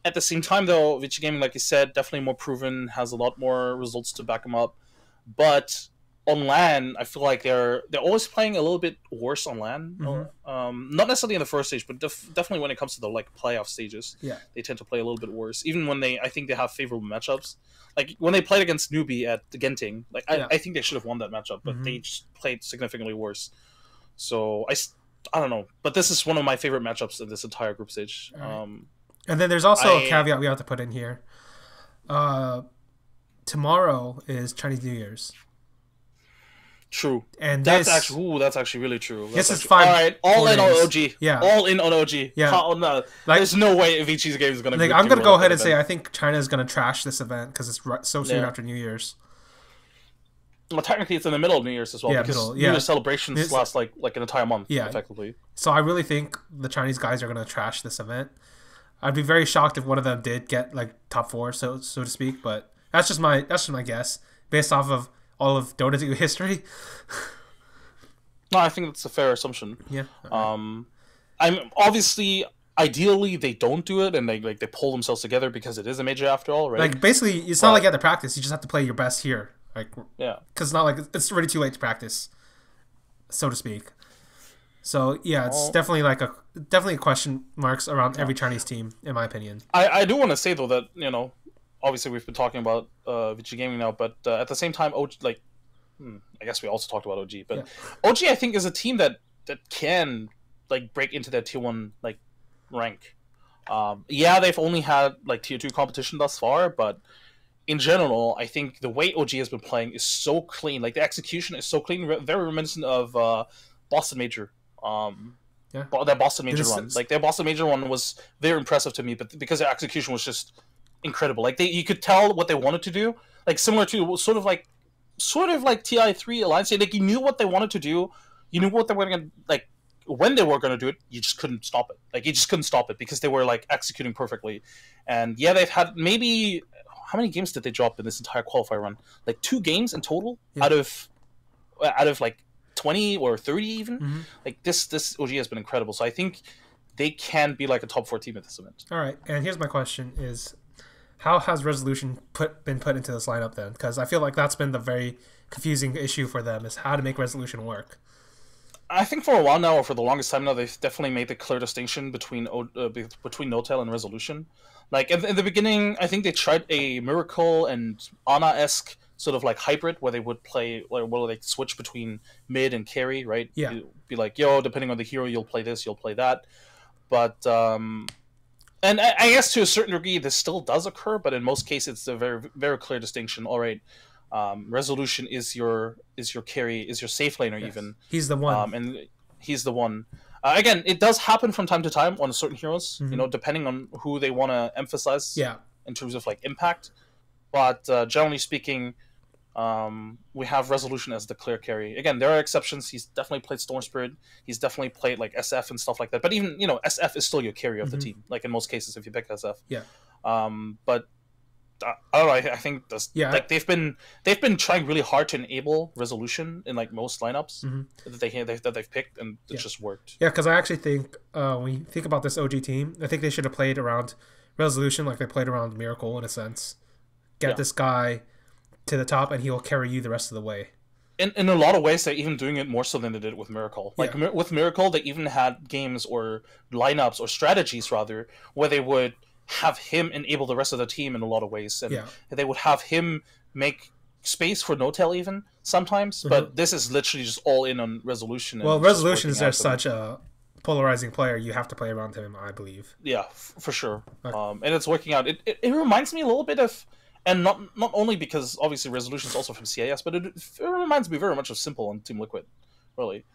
At the same time, though, Vici Gaming, like you said, definitely more proven, has a lot more results to back them up. But on LAN, I feel like they're always playing a little bit worse on LAN. Mm-hmm. Not necessarily in the first stage, but definitely when it comes to the playoff stages, they tend to play a little bit worse. Even when I think they have favorable matchups. Like when they played against Newbie at the Genting, I think they should have won that matchup, but they just played significantly worse. So I don't know, but this is one of my favorite matchups in this entire group stage. Right. And then there's also a caveat we have to put in here. Tomorrow is Chinese New Year's. True, and that's actually really true. This is 5. All right, all in on OG. Yeah, all in on OG. Yeah, no, there's no way Vici's game is gonna. I'm gonna go ahead and say I think China is gonna trash this event because it's so soon after New Year's. Well, technically, it's in the middle of New Year's as well, Yeah, because middle. New Yeah. Year's celebrations last like an entire month, Yeah. effectively. So I really think the Chinese guys are gonna trash this event. I'd be very shocked if one of them did get like top 4, so to speak. But that's just my guess based off of all of Dota 2 history. No, I think that's a fair assumption. Yeah. I'm obviously, ideally, they don't do it and they pull themselves together because it is a major after all, right? Like basically, it's not like you have to practice. You just have to play your best here. Like yeah, because it's not like it's already too late to practice, so to speak. So yeah, it's definitely a question marks around every Chinese team, in my opinion. I do want to say though that obviously we've been talking about VG Gaming now, but at the same time, I guess we also talked about OG, but OG I think is a team that can like break into that tier 1 like rank. They've only had like tier 2 competition thus far, but in general, I think the way OG has been playing is so clean. Like the execution is so clean, very reminiscent of Boston Major. That Boston Major run, like their Boston Major one was very impressive to me, but because their execution was just incredible. Like you could tell what they wanted to do, like similar to sort of like TI3 Alliance. Like you knew what they wanted to do, you knew what they were gonna like when they were gonna do it. You just couldn't stop it. Like you just couldn't stop it because they were like executing perfectly. And yeah, they've had maybe how many games did they drop in this entire qualifier run? Like 2 games in total out of like 20 or 30 even. Mm-hmm. Like this OG has been incredible. So I think they can be like a top 4 team at this event. All right, and here's my question: is how has Resolution been put into this lineup then? Because I feel like that's been the very confusing issue for them, is how to make Resolution work. I think for a while now, or for the longest time now, they've definitely made the clear distinction between Notail and Resolution. Like in the beginning, I think they tried a Miracle and Ana-esque sort of like hybrid where they would play, where they switch between mid and carry, right? Yeah. It'd be like, depending on the hero, you'll play this, you'll play that. But and I guess to a certain degree, this still does occur, but in most cases, it's a very, very clear distinction. All right, Resolution is your carry, is your safe laner, even. He's the one. And he's the one. Again, it does happen from time to time on certain heroes, Mm-hmm. Depending on who they want to emphasize in terms of like impact. But generally speaking, we have Resolution as the clear carry. Again, there are exceptions. He's definitely played Storm Spirit. He's definitely played like SF and stuff like that. But even SF is still your carry of the team. Like in most cases, if you pick SF. Yeah. But I don't know. I think that's like they've been trying really hard to enable Resolution in like most lineups that they've picked, and it just worked. Yeah, because I actually think when you think about this OG team, I think they should have played around Resolution like they played around Miracle in a sense. Get this guy to the top, and he'll carry you the rest of the way. In a lot of ways, they're even doing it more so than they did with Miracle. Like with Miracle, they even had games or lineups or strategies rather where they would have him enable the rest of the team in a lot of ways, and they would have him make space for Notail even sometimes. But this is literally just all in on Resolution. Well, Resolution is just such a polarizing player. You have to play around him, I believe. Yeah, for sure. And it's working out. It reminds me a little bit of. And not only because obviously Resolution is also from CIS, but it reminds me very much of Simple on Team Liquid, really.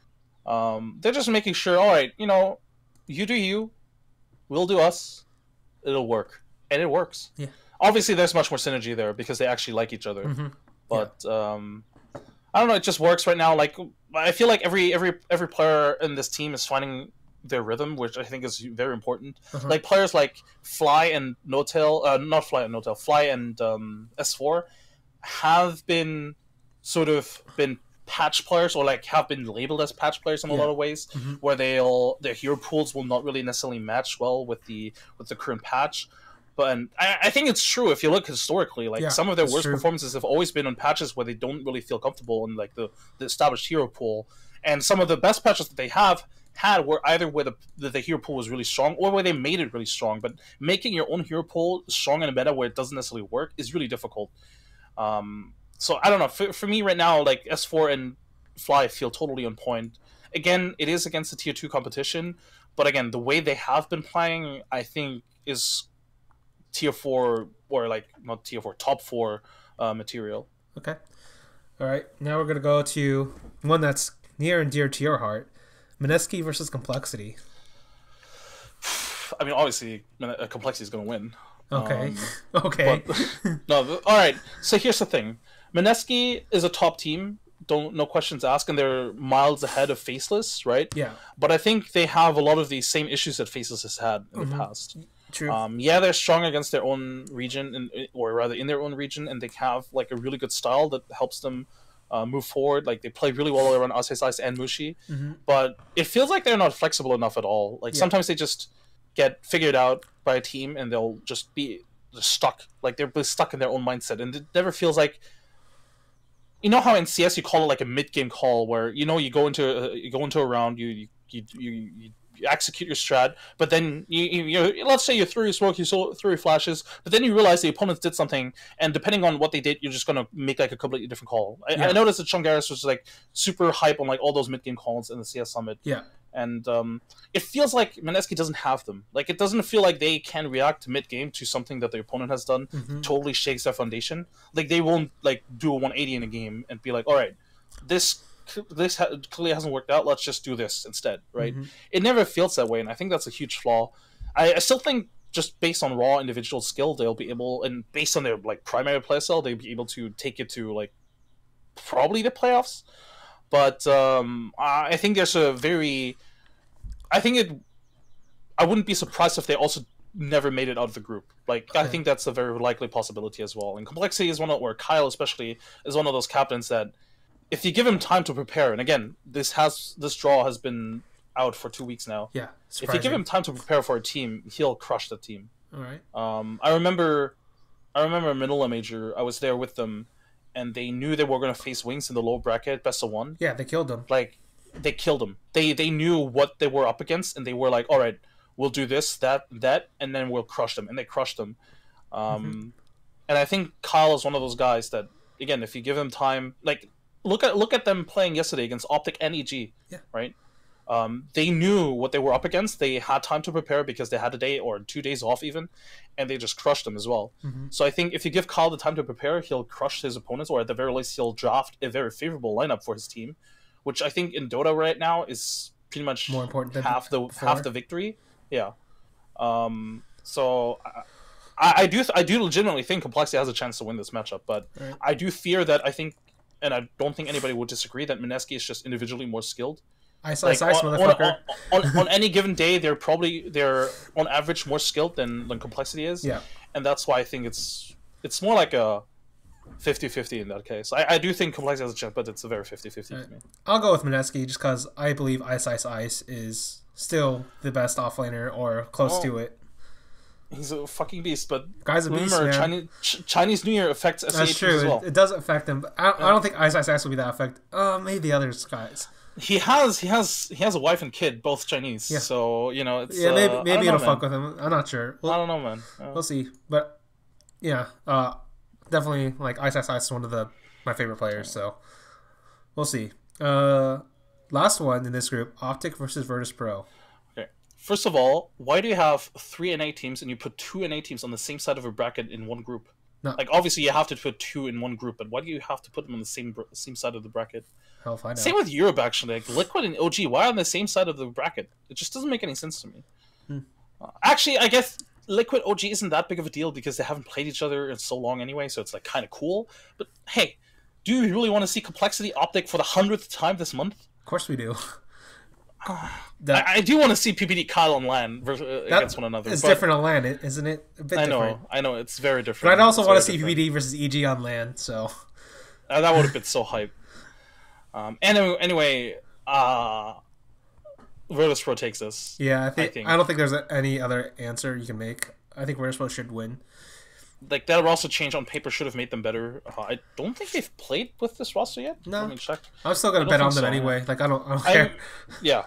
They're just making sure, all right, you do you, we'll do us, it'll work, and it works. Yeah. Obviously, there's much more synergy there because they actually like each other, but I don't know, it just works right now. Like I feel like every player in this team is finding their rhythm, which I think is very important. Like players like Fly and Notail, not Fly and Notail, Fly and S4 have been patch players, or like have been labeled as patch players in a lot of ways, where their hero pools will not really necessarily match well with the current patch. But I think it's true if you look historically. Like some of their worst performances have always been on patches where they don't really feel comfortable in like the established hero pool, and some of the best patches that they had were either where the hero pool was really strong or where they made it really strong. But making your own hero pool strong in a meta where it doesn't necessarily work is really difficult. So I don't know. For me right now, like S4 and Fly feel totally on point. Again, it is against the tier 2 competition, but again, the way they have been playing, I think, is tier 4, or like not tier 4, top 4 material. Okay. All right. Now we're gonna go to one that's near and dear to your heart. Mineski versus Complexity. I mean, obviously, Complexity is going to win. Okay. Okay. But, no, all right. So here's the thing. Mineski is a top team. No questions asked, and they're miles ahead of Faceless, right? Yeah. But I think they have a lot of the same issues that Faceless has had in the past. True. Yeah, they're strong against their own region, or rather in their own region, and they have like a really good style that helps them move forward. Like they play really well around Ice and Mushi, but it feels like they're not flexible enough at all. Like sometimes they just get figured out by a team, and they'll just be stuck. Like they're stuck in their own mindset, and it never feels like. You know how in CS you call it like a mid-game call, where you go into a round, you execute your strat, but then you let's say you threw your smoke, you threw your flashes, but then you realize the opponents did something, and depending on what they did, you're just gonna make like a completely different call. I noticed that Chungaris was like super hype on like all those mid-game calls in the CS Summit. Yeah. And it feels like Mineski doesn't have them. Like it doesn't feel like they can react mid-game to something that the opponent has done. Totally shakes their foundation. Like they won't like do a 180 in a game and be like, all right, this clearly hasn't worked out. Let's just do this instead, right? It never feels that way, and I think that's a huge flaw. I still think just based on raw individual skill, they'll be able, and based on their like primary playstyle, they'll be able to take it to like probably the playoffs. But I think there's a very... I wouldn't be surprised if they also never made it out of the group. Like, I think that's a very likely possibility as well. And Complexity is or Kyle especially, is one of those captains that if you give him time to prepare, and again, this draw has been out for 2 weeks now. Yeah, surprising. If you give him time to prepare for a team, he'll crush the team. All right. I remember Manila Major, I was there with them, and they knew they were going to face Wings in the low bracket, best of one. Yeah, they killed them. Like, they killed them. They knew what they were up against, and they were like, all right, we'll do this, that, and then we'll crush them. And they crushed them. And I think Kyle is one of those guys that, again, if you give him time... Like, look at them playing yesterday against Optic and EG, right? They knew what they were up against. They had time to prepare because they had a day or 2 days off even, and they just crushed them as well. So I think if you give Kyle the time to prepare, he'll crush his opponents, or at the very least he'll draft a very favorable lineup for his team, which I think in Dota right now is pretty much more important than half the victory. Yeah. So I do legitimately think Complexity has a chance to win this matchup, but I do fear that and I don't think anybody would disagree, that Mineski is just individually more skilled. Motherfucker. On any given day, they're on average more skilled than Complexity is. Yeah. And that's why I think it's more like a 50-50 in that case. I do think Complexity has a chance, but it's a very 50-50 to me. I'll go with Mineski just because I believe Ice is still the best offlaner or close to it. He's a fucking beast, but guy's a beast, man. Chinese New Year affects SAHs That's true. as well. It does affect him. But I don't think Ice will be that affected. Maybe the other guys. He has a wife and kid, both Chinese. Yeah. So it's maybe it'll fuck with him. I'm not sure. I don't know, man. We'll see. But yeah, definitely like Ice is one of my favorite players. So we'll see. Last one in this group: Optic versus Virtus Pro. Okay. First of all, why do you have 3 NA teams and you put 2 NA teams on the same side of a bracket in one group? No. Like obviously you have to put 2 in one group, but why do you have to put them on the same side of the bracket? Hell, find out. Same with Europe, actually. Like Liquid and OG, why on the same side of the bracket? It just doesn't make any sense to me. Actually, I guess Liquid OG isn't that big of a deal because they haven't played each other in so long anyway, so it's like kind of cool. But hey, do you really want to see Complexity Optic for the 100th time this month? Of course we do. I do want to see PPD Kyle on LAN against one another. It's different on LAN, isn't it? A bit different. I know, it's very different. But I'd also want to see PPD versus EG on LAN, so... that would have been so hype. Anyway, Virtus Pro takes this. Yeah, I don't think there's any other answer you can make. I think Virtus Pro should win. Like, that roster change on paper should have made them better. I don't think they've played with this roster yet. No. Let me check. I'm still going to bet on them anyway. Like, I don't care. Yeah.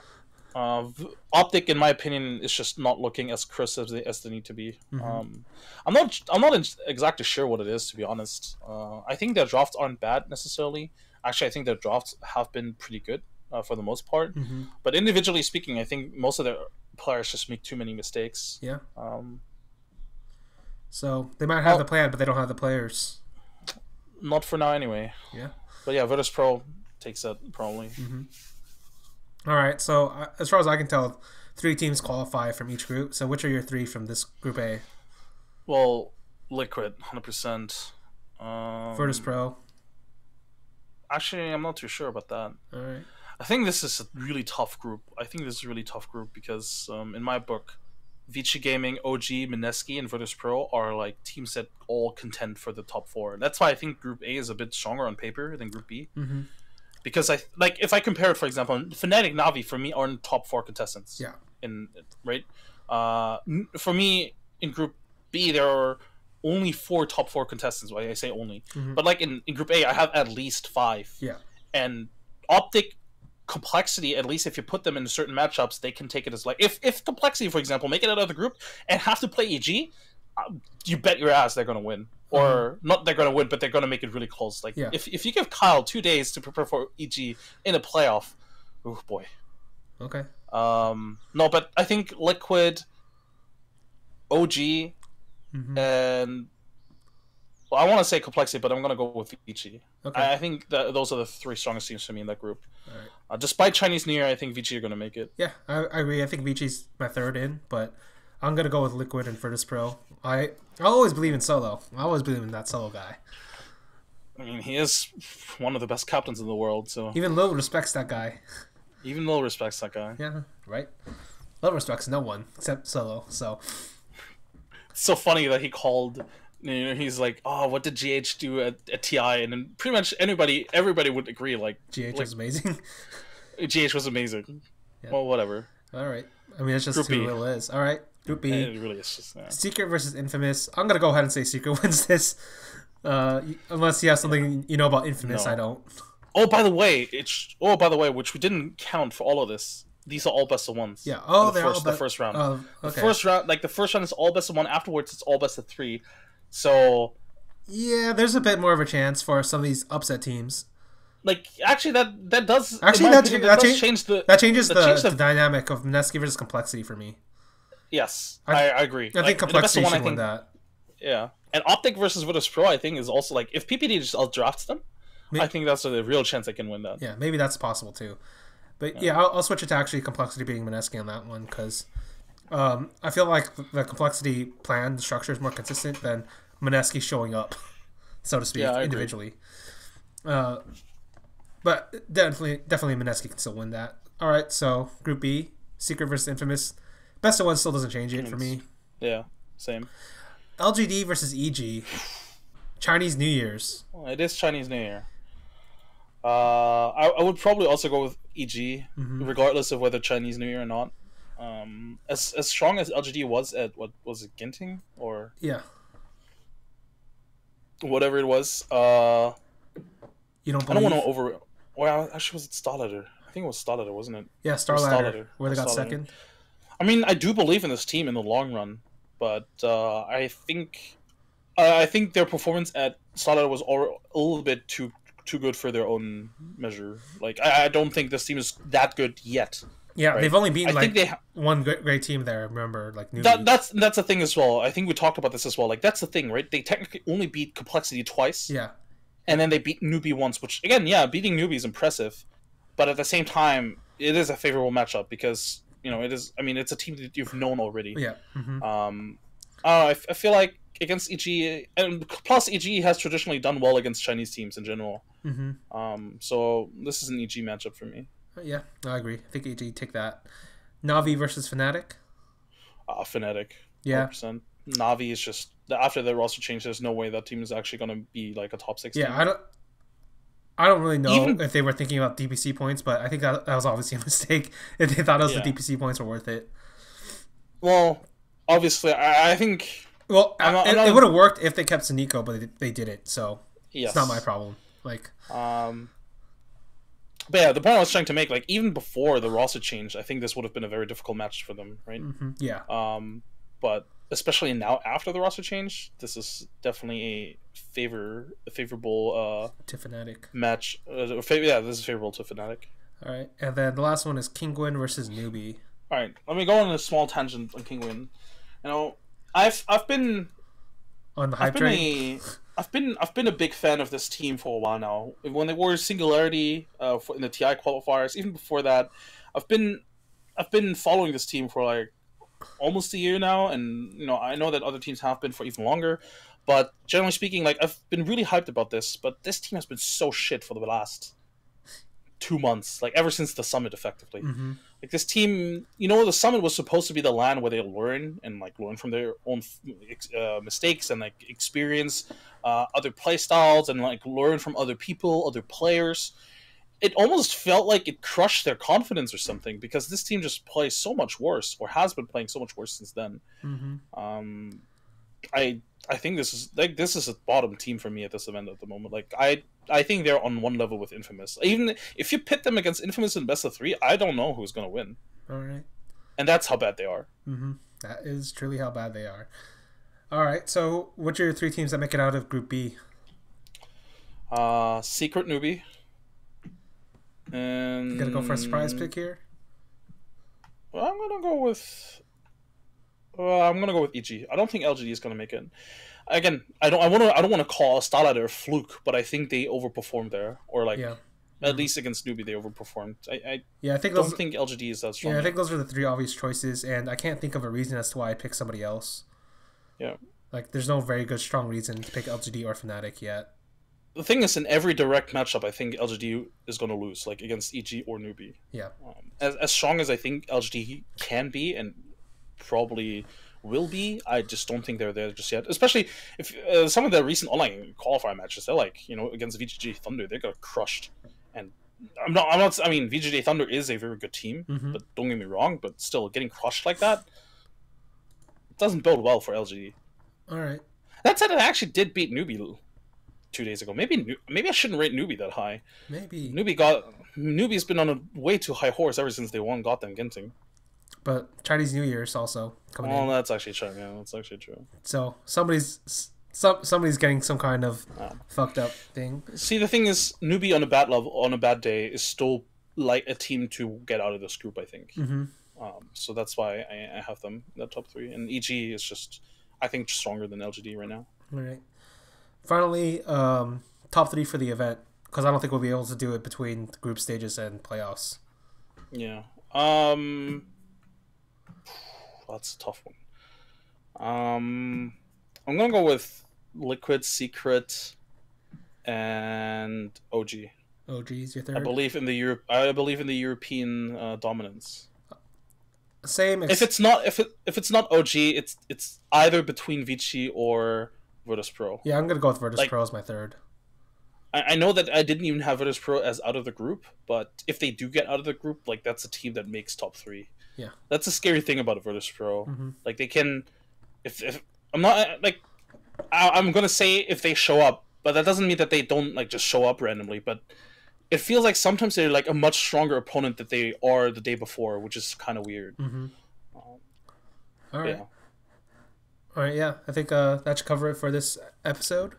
Optic, in my opinion, is just not looking as crisp as they need to be. I'm not exactly sure what it is, to be honest. I think their drafts aren't bad necessarily. Actually, I think their drafts have been pretty good for the most part. But individually speaking, I think most of their players just make too many mistakes. Yeah. So they might have the plan, but they don't have the players. Not for now, anyway. Yeah. But yeah, Virtus Pro takes that probably. All right. So as far as I can tell, 3 teams qualify from each group. So which are your 3 from this group A? Well, Liquid, 100%. Virtus Pro. Actually, I'm not too sure about that. All right. I think this is a really tough group. Because in my book, Vici Gaming, OG, Mineski, and Virtus Pro are like teams that all contend for the top four. That's why I think Group A is a bit stronger on paper than Group B. Mm-hmm. Because if I compare it, for example, Fnatic, Navi for me are in top four contestants. Yeah. Right. For me in Group B there are only 4 top 4 contestants. Why I say only, but like in Group A I have at least 5. Yeah. And Optic, Complexity, at least if you put them in certain matchups, they can take it as like if Complexity, for example, make it out of the group and have to play EG, you bet your ass they're gonna win. Or not they're gonna win, but they're gonna make it really close. Like if you give Kyle 2 days to prepare for EG in a playoff, oh boy. Okay. No, but I think Liquid, OG, and well, I want to say Complexity, but I'm gonna go with Vici. Okay. I think that those are the 3 strongest teams for me in that group. All right. Despite Chinese New Year, I think Vici are gonna make it. Yeah, I agree. I think Vici's my third in, but I'm gonna go with Liquid and Virtus Pro. I always believe in Solo. I always believe in that Solo guy. I mean, he is one of the best captains in the world, so even Lil respects that guy. Even Lil respects that guy. Yeah, right. Lil respects no one except Solo. So it's so funny that he called. You know, he's like, "Oh, what did GH do at TI?" And then pretty much everybody would agree. Like GH was amazing. GH was amazing. Yeah. Well, whatever. All right. I mean, it's just Group who B. Lil is. All right. Group B. It really is just Secret versus Infamous. I'm gonna go ahead and say Secret wins this. Unless you have something you know about Infamous, no. I don't. Oh, by the way, which we didn't count for all of this. These are all best of ones. Yeah. Oh, the first round. Okay. The first round is all best of 1. Afterwards, it's all best of 3. So. Yeah, there's a bit more of a chance for some of these upset teams. Like actually, that does changes the dynamic of Mineski versus Complexity for me. Yes, I agree. I think Complexity should win that. Yeah, and Optic versus Virtus Pro, I think, is also like if PPD just outdrafts them, I think that's a real chance they can win that. Yeah, maybe that's possible too. But yeah, I'll switch it to actually Complexity beating Mineski on that one because I feel like the Complexity plan, the structure is more consistent than Mineski showing up, so to speak, individually. But definitely Mineski can still win that. All right, so Group B, Secret versus Infamous. Best of 1 still doesn't change it for me. Yeah, same. LGD versus EG. Chinese New Year's. Well, it is Chinese New Year. I would probably also go with EG, regardless of whether Chinese New Year or not. As strong as LGD was at, what was it, Ginting? Or whatever it was. You don't believe? I don't want to over... Well, actually, was it Starladder? I think it was Starladder, wasn't it? Yeah, Starladder, where they got second. I mean, I do believe in this team in the long run, but I think their performance at Starladder was a little bit too good for their own measure. Like, I don't think this team is that good yet. Yeah, right? They've only beaten one great team there. Remember, like that's the thing as well. I think we talked about this as well. Like, that's the thing, right? They technically only beat Complexity twice. Yeah. And then they beat Newbie once, which, again, yeah, beating Newbie is impressive. But at the same time, it is a favorable matchup because, you know, it's a team that you've known already. Yeah. I feel like against EG, and plus EG has traditionally done well against Chinese teams in general. So this is an EG matchup for me. Yeah, I agree. I think EG take that. Navi versus Fnatic? Fnatic. 100%. Yeah. Navi is just... After the roster change, there's no way that team is actually going to be like a top 6 team. I don't really know if they were thinking about DPC points, but I think that was obviously a mistake if they thought the DPC points were worth it. Well, obviously, I think... Well, it would have worked if they kept Sunico, but they didn't, so yes. It's not my problem. Like, But yeah, the point I was trying to make, like, even before the roster change, I think this would have been a very difficult match for them, right? Yeah. But especially now after the roster change, this is definitely a favorable to Fnatic match. This is favorable to Fnatic. All right, and then the last one is Kinguin versus Newbie. All right, let me go on a small tangent on Kinguin. You know, I've been on the hype train. I've been a big fan of this team for a while now. When they were Singularity in the TI qualifiers, even before that, I've been following this team for like almost a year now, and you know I know that other teams have been for even longer, But generally speaking, like I've been really hyped about this, but this team has been so shit for the last 2 months, like ever since the summit, effectively. Mm-hmm. Like this team, you know, the summit was supposed to be the land where they learn and like learn from their own mistakes and like experience other play styles and like learn from other people, other players. It almost felt like it crushed their confidence or something because this team just plays so much worse, or has been playing so much worse since then. Mm-hmm. I think this is a bottom team for me at this event at the moment. Like I think they're on one level with Infamous. Even if you pit them against Infamous in best of 3, I don't know who's gonna win. All right. And that's how bad they are. Mm-hmm. That is truly how bad they are. All right. So, which are your 3 teams that make it out of Group B? Secret Newbie. And You gonna go for a surprise pick here? Well, I'm gonna go with EG. I don't think LGD is gonna make it. Again, I don't want to call Starladder a fluke, but I think they overperformed there, or like at least against Newbie they overperformed. I don't think LGD is that strong. Yeah, I think those are the 3 obvious choices, and I can't think of a reason as to why I picked somebody else. Yeah, like there's no very good strong reason to pick LGD or Fnatic yet. The thing is, in every direct matchup, I think LGD is going to lose, like against EG or Newbie. Yeah. As strong as I think LGD can be and probably will be, I just don't think they're there just yet. Especially if some of the recent online qualifier matches, they're like, you know, against VGJ Thunder, they got crushed. And I'm not. I mean, VGJ Thunder is a very good team, but don't get me wrong. But still, getting crushed like that doesn't bode well for LGD. All right. That said, I actually did beat Newbie 2 days ago. Maybe I shouldn't rate Newbie that high. Maybe Newbie's been on a way too high horse ever since they won Gotham Ginting. But Chinese New Year is also coming in. Oh, that's actually true. Yeah, that's actually true. So somebody's getting some kind of fucked up thing. See, the thing is, Newbie on a bad day is still like a team to get out of this group, I think. So that's why I have them in the top 3. And EG is just, I think, stronger than LGD right now. All right. Finally, top 3 for the event, because I don't think we'll be able to do it between group stages and playoffs. Yeah. That's a tough one. I'm gonna go with Liquid, Secret, and OG. OG is your third. I believe in the European dominance. Same. If it's not OG, it's either between Vici or Virtus.pro. Yeah, I'm gonna go with Virtus.pro as my third. I know that I didn't even have Virtus.pro as out of the group, but if they do get out of the group, like that's a team that makes top 3. Yeah, that's a scary thing about Virtus.pro. Like they can, if I'm not like, I'm gonna say if they show up, but that doesn't mean that they don't like just show up randomly. But it feels like sometimes they're like a much stronger opponent that they are the day before, which is kind of weird. All right. Yeah. All right, yeah. I think that should cover it for this episode.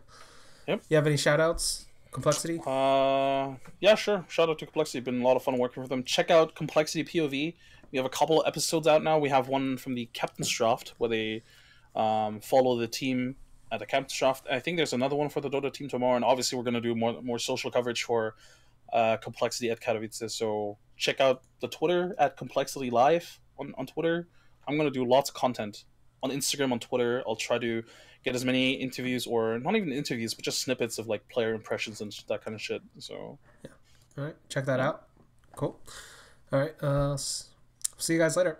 Yep. You have any shout-outs? Complexity? Yeah, sure. Shout out to Complexity. Been a lot of fun working with them. Check out Complexity POV. We have a couple of episodes out now. We have one from the Captain's Draft, where they follow the team at the Captain's Draft. I think there's another one for the Dota team tomorrow, and obviously we're going to do more social coverage for Complexity at Katowice. So check out the Twitter at Complexity Live on Twitter. I'm going to do lots of content on Instagram, on Twitter. I'll try to get as many interviews, or not even interviews, but just snippets of like player impressions and that kind of shit. So yeah. All right, check that out. Cool. All right, see you guys later.